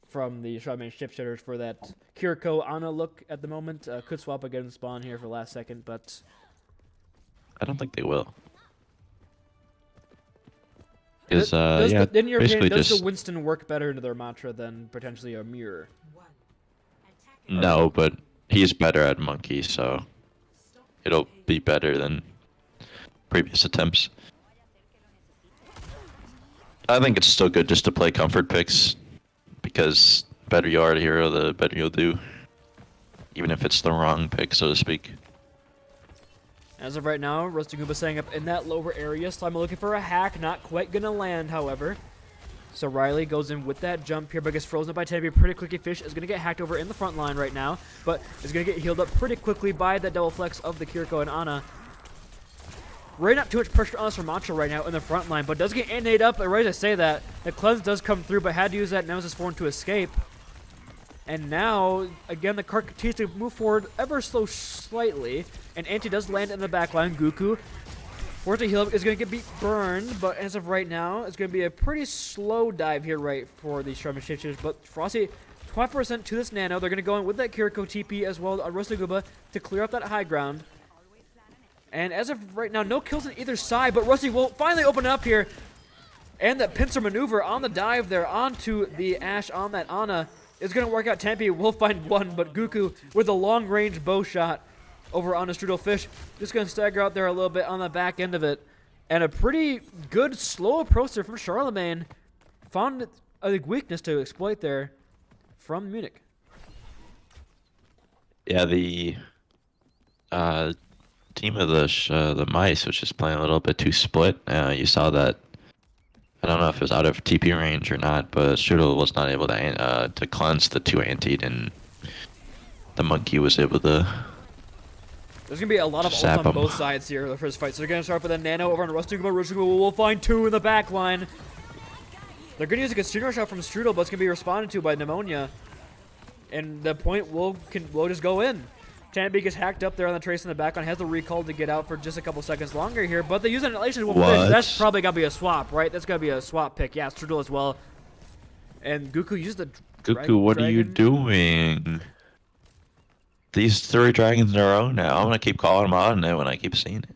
from the Charlemagne Shapeshifters for that Kiriko Ana look at the moment. Could swap again spawn here for last second, but... I don't think they will. Because, in your opinion, does just... the Winston work better into their mantra than potentially a mirror? No, but he's better at Monkey, so it'll be better than previous attempts. I think it's still good just to play comfort picks, because the better you are at hero, the better you'll do. Even if it's the wrong pick, so to speak. As of right now, Roasting Gooba setting up in that lower area, so I'm looking for a hack. Not quite going to land, however. So Riley goes in with that jump here, but gets frozen by Teddy pretty quickly. Fish is going to get hacked over in the front line right now, but is going to get healed up pretty quickly by that double flex of the Kiriko and Ana. Really not too much pressure on us from Macho right now in the front line, but does get anate up. Right as I say that, the cleanse does come through, but had to use that Nemesis form to escape. And now, again, the cart continues to move forward ever so slightly, and Anti does land in the back line. Goku, forced to heal up, is going to get burned, but as of right now, it's going to be a pretty slow dive here right for the Charlemagne Shapeshifters. But Frosty, 12% to this Nano. They're going to go in with that Kiriko TP as well as Rustaguba to clear up that high ground. And as of right now, no kills on either side, but Rusty will finally open up here. And that pincer maneuver on the dive there onto the Ashe on that Ana is going to work out. Tempe will find one, but Goku with a long-range bow shot over on a Strudel. Fish just going to stagger out there a little bit on the back end of it. And a pretty good slow approach there from Charlemagne. Found a weakness to exploit there from Munich. Yeah, the team of the mice was just playing a little bit too split. You saw that. I don't know if it was out of TP range or not, but Strudel was not able to cleanse the 2 antied, and the monkey was able to. There's going to be a lot of ults on both sides here for this fight. So they're going to start with a Nano over on Rustaguba. Rustaguba will find 2 in the back line. They're going to use a casino shot from Strudel, but it's going to be responded to by Pneumonia. And the point will just go in. Tanby gets hacked up there on the trace in the back line. Has the recall to get out for just a couple seconds longer here. But they use Annihilation. That's probably got to be a swap, right? That's got to be a swap pick. Yeah, Strudel as well. And Goku used the Goku, what are you doing? These 3 dragons in a row now. I'm gonna keep calling them out on it when I keep seeing it.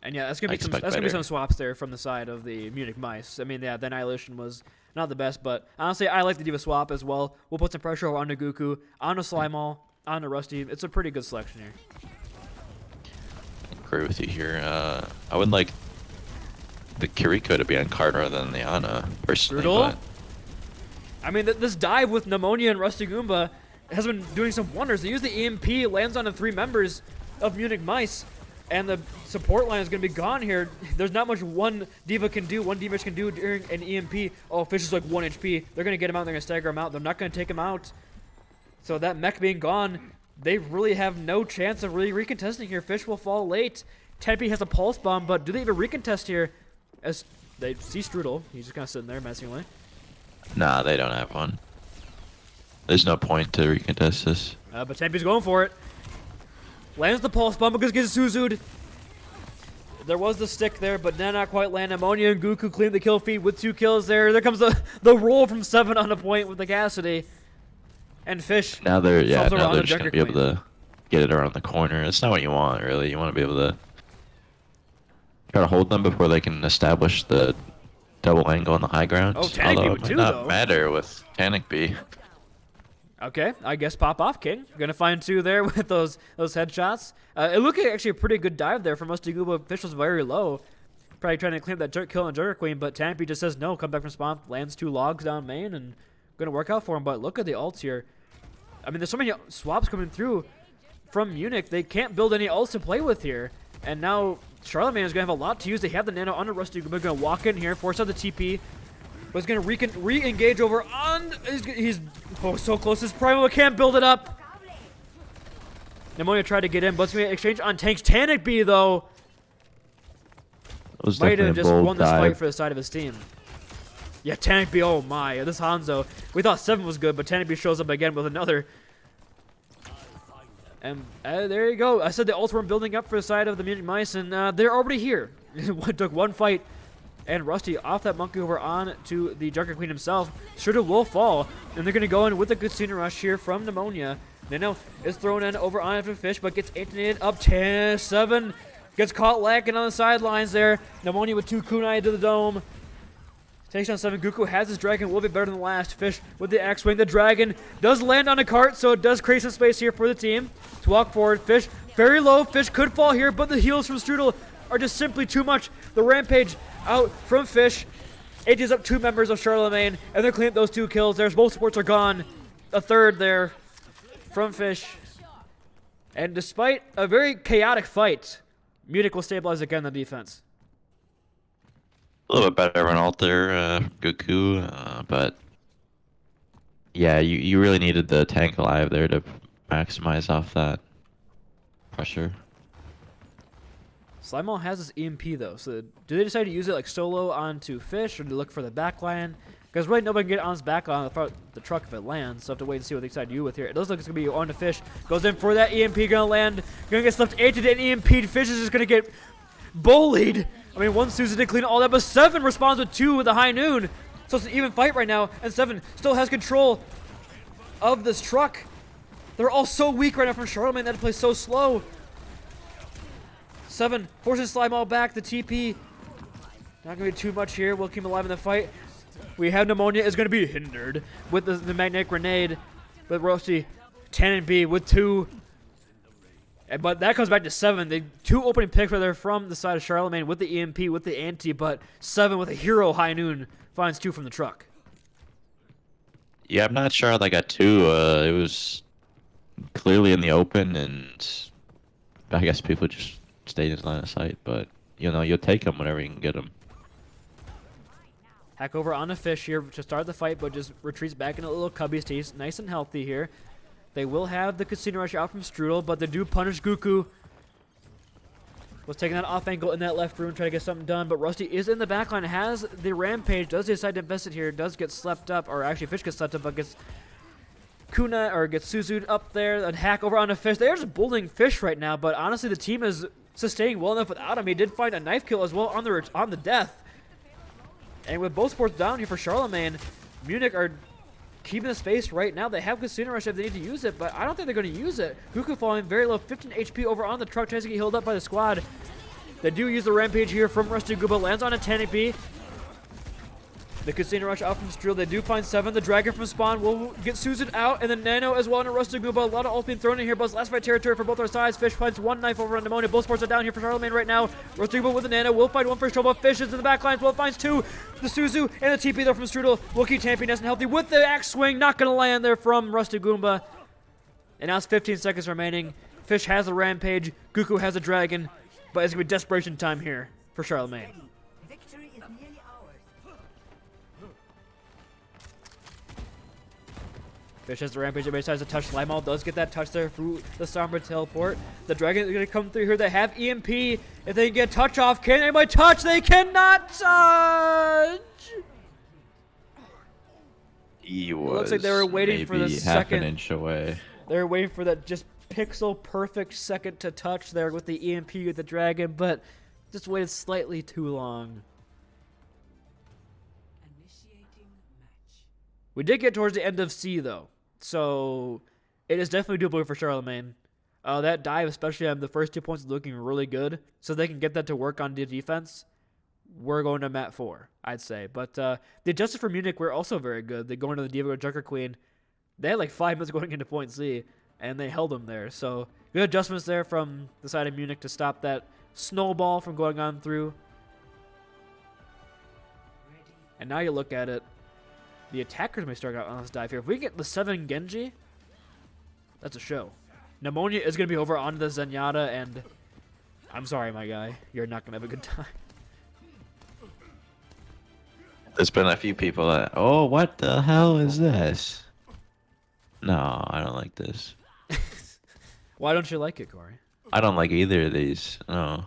And yeah, that's gonna be some swaps there from the side of the Munich mice. I mean, yeah, the Annihilation was not the best, but honestly, I like the Diva swap as well. We'll put some pressure onto Goku, onto Slimeall, onto Rusty. It's a pretty good selection here. I agree with you here. I would like the Kiriko to be on card rather than the Ana, personally. But... I mean, this dive with Pneumonia and Rusty Goomba has been doing some wonders. They use the EMP, lands on the 3 members of Munich Mice, and the support line is going to be gone here. There's not much one Diva can do, one D-Mish can do during an EMP. Oh, Fish is like 1 HP. They're going to get him out, they're going to stagger him out. They're not going to take him out. So that mech being gone, they really have no chance of really recontesting here. Fish will fall late. Tempe has a pulse bomb, but do they even recontest here? As they see Strudel, he's just kind of sitting there messing away. Nah, they don't have one. There's no point to recontest this. But Tempe's going for it. Lands the pulse bomb because gets Suzu'd. There was the stick there, but then not quite land. Ammonia and Goku clean the kill feed with 2 kills there. There comes the roll from 7 on a point with the Cassidy. And Fish. Now they're just gonna be able to get it around the corner. That's not what you want, really. You want to be able to try to hold them before they can establish the double angle on the high ground. Oh, Tanic B with 2 though. Not matter with Tanic B. Okay, I guess pop off, King. Gonna find 2 there with those headshots. It looked like actually a pretty good dive there from Rusty Gooba. Fish was very low. Probably trying to claim that kill on Jugger Queen, but Tampy just says no, come back from spawn, lands 2 logs down main, and gonna work out for him. But look at the ults here. I mean, there's so many swaps coming through from Munich. They can't build any ults to play with here. And now Charlemagne is gonna have a lot to use. They have the Nano under Rusty Gooba. Gonna walk in here, force out the TP. But he's going to re-engage over on... He's so close. His Primal can't build it up. Pneumonia tried to get in, but it's going to exchange on tanks. Tanic B, though, might have just won this fight for the side of his team. Yeah, Tanic B, oh my. This Hanzo. We thought 7 was good, but Tanic B shows up again with another. And there you go. I said the ults weren't building up for the side of the Munich Mice, and they're already here. It took 1 fight. And Rusty off that monkey over on to the Junker Queen himself. Strudel will fall, and they're going to go in with a good Casino Rush here from Pneumonia. Nano is thrown in over on after Fish, but gets intonated up 10-7. Gets caught lacking on the sidelines there. Pneumonia with 2 kunai to the dome. Takes down 7. Goku has his dragon a little bit better than the last. Fish with the X-Wing. The dragon does land on a cart, so it does create some space here for the team to walk forward. Fish very low. Fish could fall here, but the heals from Strudel are just simply too much. The Rampage out from Fish. Ages up 2 members of Charlemagne, and they're cleaning up those 2 kills. There's both supports are gone. A 3rd there from Fish. And despite a very chaotic fight, Munich will stabilize again the defense. A little bit better of an ult there, Goku, but yeah, you really needed the tank alive there to maximize off that pressure. Slymeball has this EMP though, so do they decide to use it like solo onto Fish, or do they look for the backline? Because really nobody can get on his back on the truck if it lands, so have to wait and see what they decide to do with here. It does look like it's going to be on to Fish. Goes in for that EMP, going to land. Going to get slipped into an EMP. Fish is just going to get bullied. I mean, one Susan did clean all that, but 7 responds with 2 with a high noon. So it's an even fight right now, and 7 still has control of this truck. They're all so weak right now from Charlemagne. That plays so slow. 7 forces Slymeball back. The TP. Not going to be too much here. We'll keep him alive in the fight. We have Pneumonia is going to be hindered with the magnetic grenade. But Roasty, 10 and B with 2. But that comes back to 7. The 2 opening picks were there from the side of Charlemagne with the EMP, with the anti, but 7 with a hero high noon finds 2 from the truck. Yeah, I'm not sure how they got 2. It was clearly in the open, and I guess people just stayed in line of sight. But, you know, you'll take them whenever you can get them. Hack over on a Fish here to start the fight, but just retreats back in a little cubby stage. Nice and healthy here. They will have the Casino Rush out from Strudel, but they do punish Goku. Was taking that off angle in that left room, trying to get something done, but Rusty is in the backline, has the Rampage, does decide to invest it here, does get slept up, or actually Fish gets slept up, but gets Kuna, or gets Suzu'd up there, and Hack over on a Fish. They're just bullying Fish right now, but honestly the team is sustaining well enough without him. He did find a knife kill as well on the death. And with both sports down here for Charlemagne, Munich are keeping the space right now. They have Casino Rush if they need to use it, but I don't think they're going to use it. Goku falling very low, 15 HP over on the truck, tries to get healed up by the squad. They do use the Rampage here from Rusty Gooba, lands on a 10 HP. The Casino Rush out from Streel. They do find 7. The Dragon from Spawn will get Susan out, and then Nano as well on a Rusty Gooba. A lot of ult being thrown in here, but last fight territory for both our sides. Fish finds 1 knife over on Pneumonia. Both sports are down here for Charlemagne right now. Rusty Gooba with the Nano will find 1 first trouble. Fish is in the back lines. Will finds 2. The Suzu and the TP though from Strudel will keep Tampy nice and healthy with the axe swing. Not going to land there from Rusty Goomba. And now it's 15 seconds remaining. Fish has the Rampage. Goku has the Dragon. But it's going to be desperation time here for Charlemagne. Fish has the Rampage. Everybody decides to touch Slymeball. Does get that touch there through the Sombra teleport. The Dragon is going to come through here. They have EMP. If they can get touch off, can anybody touch? They cannot touch! He was looks like they were waiting for the half second. an inch away. They were waiting for that just pixel perfect second to touch there with the EMP with the Dragon, but just waited slightly too long. We did get towards the end of C though, so it is definitely doable for Charlemagne. That dive, especially on the first 2 points, is looking really good, so they can get that to work on the defense. We're going to mat 4, I'd say. But the adjustments for Munich were also very good. They go into the Diva Junker Queen. They had like 5 minutes going into point C, and they held them there. So good adjustments there from the side of Munich to stop that snowball from going on through. And now you look at it. The attackers may start out on this dive here. If we get the 7 Genji, that's a show. Pneumonia is going to be over onto the Zenyatta, and I'm sorry, my guy. You're not going to have a good time. There's been a few people that, oh, what the hell is this? No, I don't like this. Why don't you like it, Corey? I don't like either of these. No.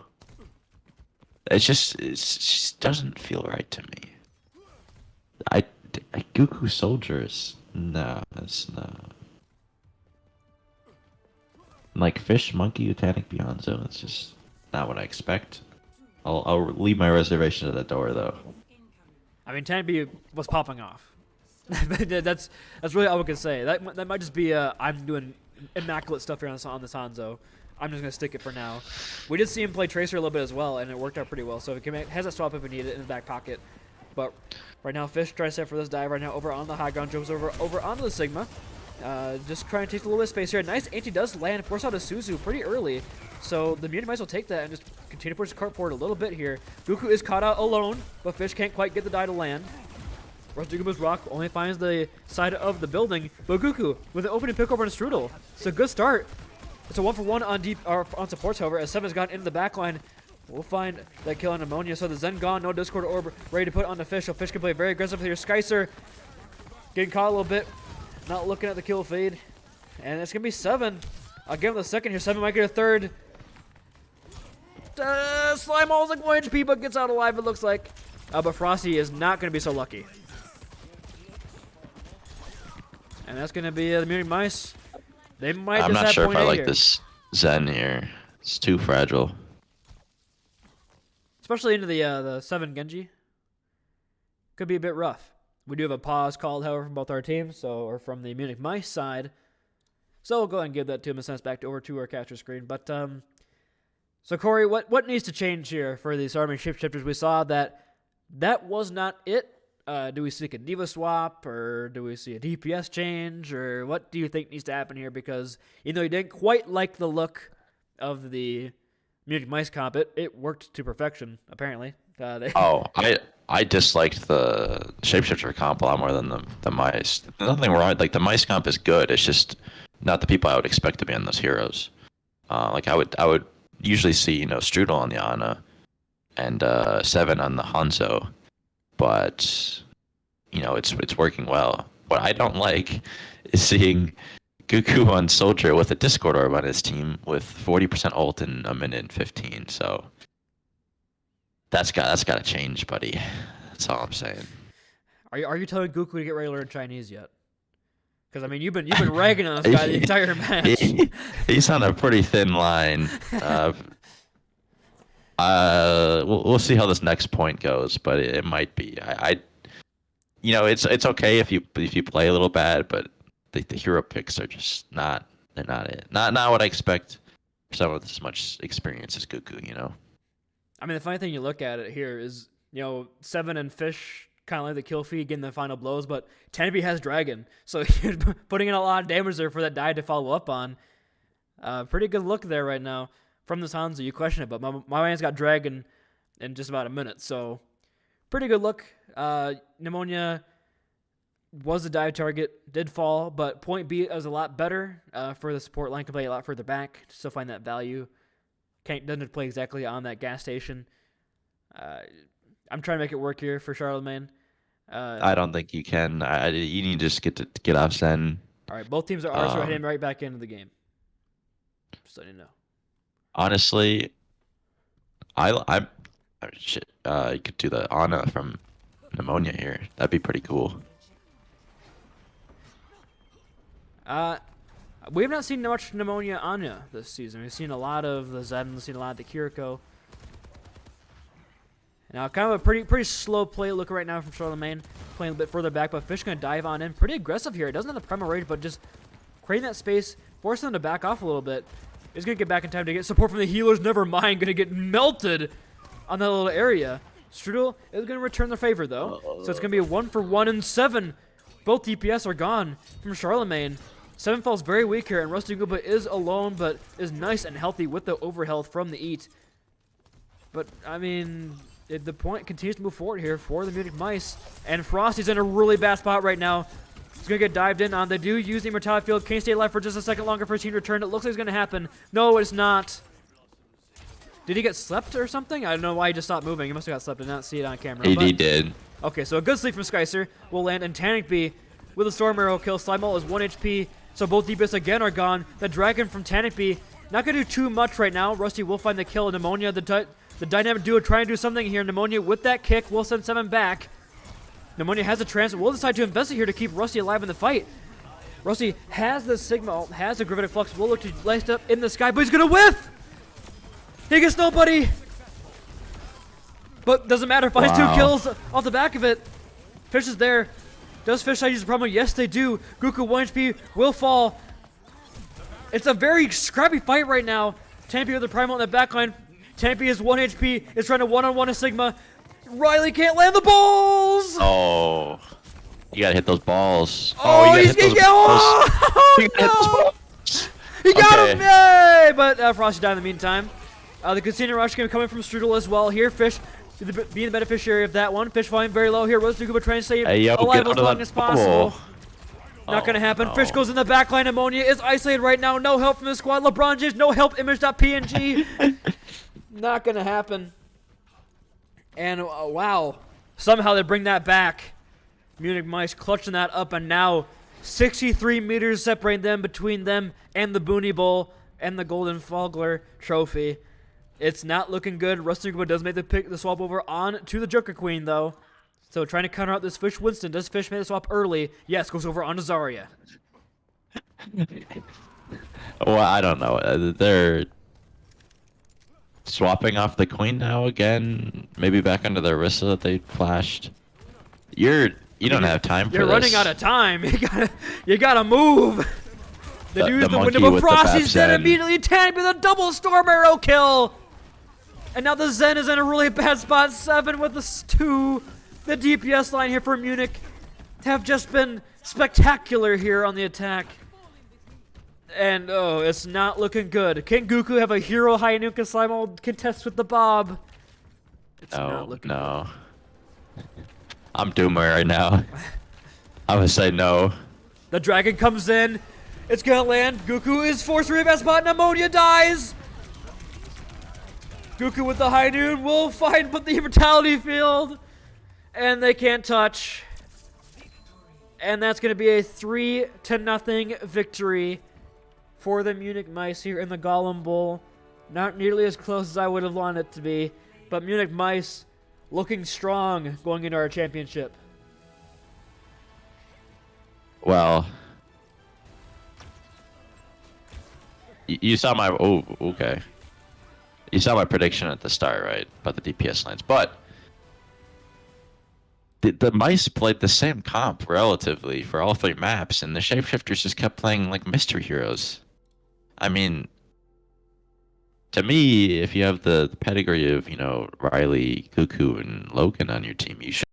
It just doesn't feel right to me. Goku soldiers. No, it's not. Like Fish, Monkey, Utanic, Beyonzo, it's just not what I expect. I'll leave my reservation at the door though. I mean, Tanby was popping off. that's really all we can say. That might just be I'm doing immaculate stuff here on this Hanzo. I'm just gonna stick it for now. We did see him play Tracer a little bit as well, and it worked out pretty well. So he has a swap if we need it in his back pocket. But right now, Fish tries to set for this dive right now over on the high ground, jumps over onto the Sigma. Just trying to take a little bit of space here. Nice anti does land, force out a Suzu pretty early. So the Mutant might as well take that and just continue to push the cart forward a little bit here. Goku is caught out alone, but Fish can't quite get the die to land. Rusty Gooba's rock only finds the side of the building, but Goku with an opening pick over on Strudel. It's a good start. It's a 1-for-1 on supports, however, as 7 has gotten into the backline. We'll find that kill on Ammonia. So the Zen gone, no Discord Orb ready to put on the Fish. So Fish can play very aggressive here. Skycer getting caught a little bit, not looking at the kill fade. And it's going to be 7. I'll give him the second here. 7 might get a third. Slime Ball's like 1 HP, but gets out alive, it looks like. But Frosty is not going to be so lucky. And that's going to be the Munich Mice. They might I'm just not have sure if point I A like here. this Zen here. It's too fragile. Especially into the 7 Genji. Could be a bit rough. We do have a pause called, however, from both our teams, or from the Munich Mice side. So we'll go ahead and give that to him and send us back over to our capture screen. But, so Corey, what needs to change here for these Charlemagne Shapeshifters? We saw that was not it. Do we see a Diva swap, or do we see a DPS change, or what do you think needs to happen here? Because even though you didn't quite like the look of the Munich Mice comp, it worked to perfection, apparently. I disliked the Shapeshifter comp a lot more than the Mice. Nothing wrong. Like, the Mice comp is good. It's just not the people I would expect to be on those heroes. Like, I would usually see, Strudel on the Ana and 7 on the Hanzo. But, it's working well. What I don't like is seeing Goku on Soldier with a Discord Orb on his team with 40% ult in a minute and 15. So that's got to change, buddy. That's all I'm saying. Are you telling Goku to get regular in Chinese yet? Because I mean, you've been ragging on this guy the entire match. He's on a pretty thin line. We'll see how this next point goes, but it might be. It's okay if you play a little bad, but the hero picks are just they're not it. Not what I expect for someone with as much experience as Goku. I mean, the funny thing you look at it here is, 7 and Fish kind of like the kill feed, getting the final blows, but Tenby has Dragon, so you're putting in a lot of damage there for that die to follow up on. Pretty good look there right now from this Hanzo. You question it, but my man's got Dragon in just about a minute, so pretty good look. Pneumonia was a dive target, did fall, but point B is a lot better for the support line. Can play a lot further back to still find that value. Doesn't play exactly on that gas station. I'm trying to make it work here for Charlemagne. I don't think you can. You need to just get off Zen. All right, both teams are so heading right back into the game. Just letting you know. Honestly, you could do the Ana from Pneumonia here. That'd be pretty cool. We have not seen much Pneumonia Anya this season. We've seen a lot of the Zen, we've seen a lot of the Kiriko. Now, kind of a pretty slow play look right now from Charlemagne, playing a bit further back, but Fish going to dive on in. Pretty aggressive here. It doesn't have the primal rage, but just creating that space, forcing them to back off a little bit. He's going to get back in time to get support from the healers. Never mind, going to get melted on that little area. Strudel is going to return the favor, though. So it's going to be a 1-for-1 and 7. Both DPS are gone from Charlemagne. 7 falls very weak here, and Rusty Gooba is alone, but is nice and healthy with the overhealth from the eat. But, I mean, the point continues to move forward here for the Munich Mice, and Frosty's in a really bad spot right now. He's going to get dived in on. They do use the Immortality Field. Can't stay alive for just a second longer for his team to return. It looks like it's going to happen. No, it's not. Did he get slept or something? I don't know why he just stopped moving. He must have got slept. I did not see it on camera. He did. Okay, so a good sleep from Skycer will land, and Tannic B with a Storm Arrow kill. Slime Ball is 1 HP, so both DPS again are gone. The Dragon from Tannic B, not going to do too much right now. Rusty will find the kill. Pneumonia, the dynamic duo trying to do something here. Pneumonia with that kick will send 7 back. Pneumonia has a transit. Will decide to invest it here to keep Rusty alive in the fight. Rusty has the Sigma ult, has the Gravitic Flux. Will look to light up in the sky, but he's going to whiff! He gets nobody! But doesn't matter, finds 2 kills off the back of it. Fish is there. Does Fish use the promo? Yes, they do. Goku 1 HP will fall. It's a very scrappy fight right now. Tampy with the primal in the backline. Tampy is 1 HP. Is trying to one-on-one a Sigma. Riley can't land the balls! Oh. You gotta hit those balls. Oh, you gotta hit those balls. You gotta hit those no! balls. He got him! Yay! But Frosty died in the meantime. The Casino Rush game coming from Strudel as well. Here, Fish being the beneficiary of that one. Fish falling very low here. Rosie Gooba trying to stay alive as long as possible. Not going to happen. No. Fish goes in the backline. Ammonia is isolated right now. No help from the squad. LeBron James, no help. Image.png. Not going to happen. And wow, somehow they bring that back. Munich Mice clutching that up, and now 63 meters separate them between them and the Boonie Bowl and the Golden Fogler trophy. It's not looking good. Rusty Kuba does make the swap over on to the Joker Queen, though. So trying to counter out this Fish Winston. Does Fish make the swap early? Yes, goes over on to Zarya. Well, I don't know. They're swapping off the Queen now again. Maybe back onto the Orisa that they flashed. You don't have time for this. You're running out of time. You gotta move. They use the window of Frost. He's dead immediately. Tagged with a double Storm Arrow kill. And now the Zen is in a really bad spot. 7 with the 2. The DPS line here for Munich have just been spectacular here on the attack. And, oh, it's not looking good. Can Goku have a hero Hainuka Slime contest with the Bob? It's not looking good. I'm Doomer right now. I would say no. The dragon comes in. It's gonna land. Goku is forced to rev spot and Ammonia dies. Goku with the high noon will find but the immortality field. And they can't touch. And that's gonna be a 3-0 victory for the Munich Mice here in the Golem Bowl. Not nearly as close as I would have wanted it to be. But Munich Mice looking strong going into our championship. Well, you saw my okay. You saw my prediction at the start, right? About the DPS lines, but the Mice played the same comp relatively for all 3 maps, and the Shapeshifters just kept playing like mystery heroes. I mean, to me, if you have the pedigree of, Riley, Cuckoo, and Logan on your team, you should